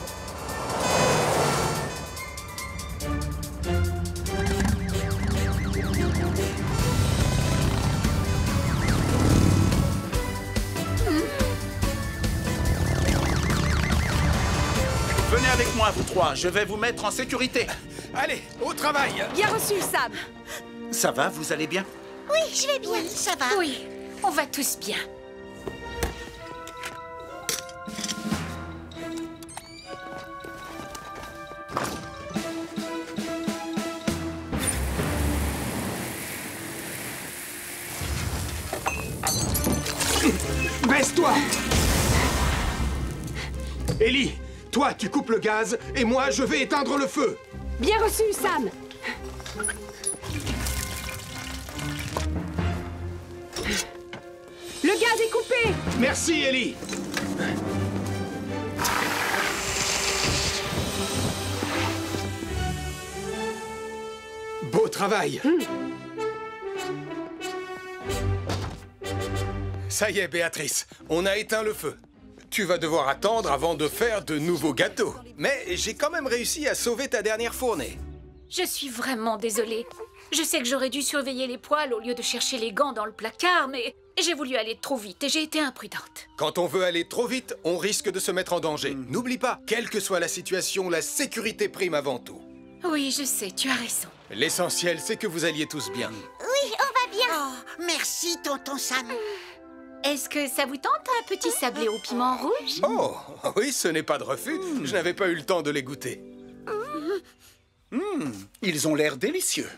Speaker 15: Venez avec moi, vous trois, je vais vous mettre en sécurité.
Speaker 3: Allez, au travail.
Speaker 19: Bien reçu, Sam.
Speaker 15: Ça va, vous allez bien?
Speaker 11: Oui, je vais bien.
Speaker 2: Ça va.
Speaker 10: Oui, on va tous bien.
Speaker 3: Baisse-toi! Ellie, toi, tu coupes le gaz et moi, je vais éteindre le feu.
Speaker 19: Bien reçu, Sam. Le gaz est coupé.
Speaker 3: Merci, Ellie. travail. Ça y est, Béatrice, on a éteint le feu. Tu vas devoir attendre avant de faire de nouveaux gâteaux. Mais j'ai quand même réussi à sauver ta dernière fournée.
Speaker 14: Je suis vraiment désolée. Je sais que j'aurais dû surveiller les poêles au lieu de chercher les gants dans le placard, mais j'ai voulu aller trop vite et j'ai été imprudente.
Speaker 3: Quand on veut aller trop vite, on risque de se mettre en danger. N'oublie pas, quelle que soit la situation, la sécurité prime avant tout.
Speaker 14: Oui, je sais, tu as raison.
Speaker 3: L'essentiel, c'est que vous alliez tous bien.
Speaker 2: Oui, on va bien. Oh, merci, tonton Sam.
Speaker 14: Est-ce que ça vous tente un petit sablé au piment rouge?
Speaker 3: Oh, oui, ce n'est pas de refus. Je n'avais pas eu le temps de les goûter.
Speaker 15: Ils ont l'air délicieux.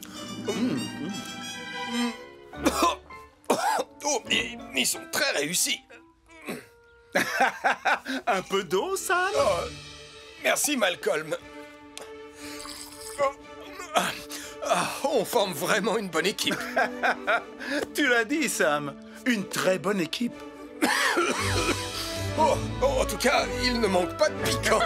Speaker 3: Oh, ils sont très réussis.
Speaker 15: Un peu d'eau, Sam?
Speaker 3: Oh, merci, Malcolm. On forme vraiment une bonne équipe.
Speaker 15: Tu l'as dit, Sam. Une très bonne équipe.
Speaker 3: En tout cas, il ne manque pas de piquant.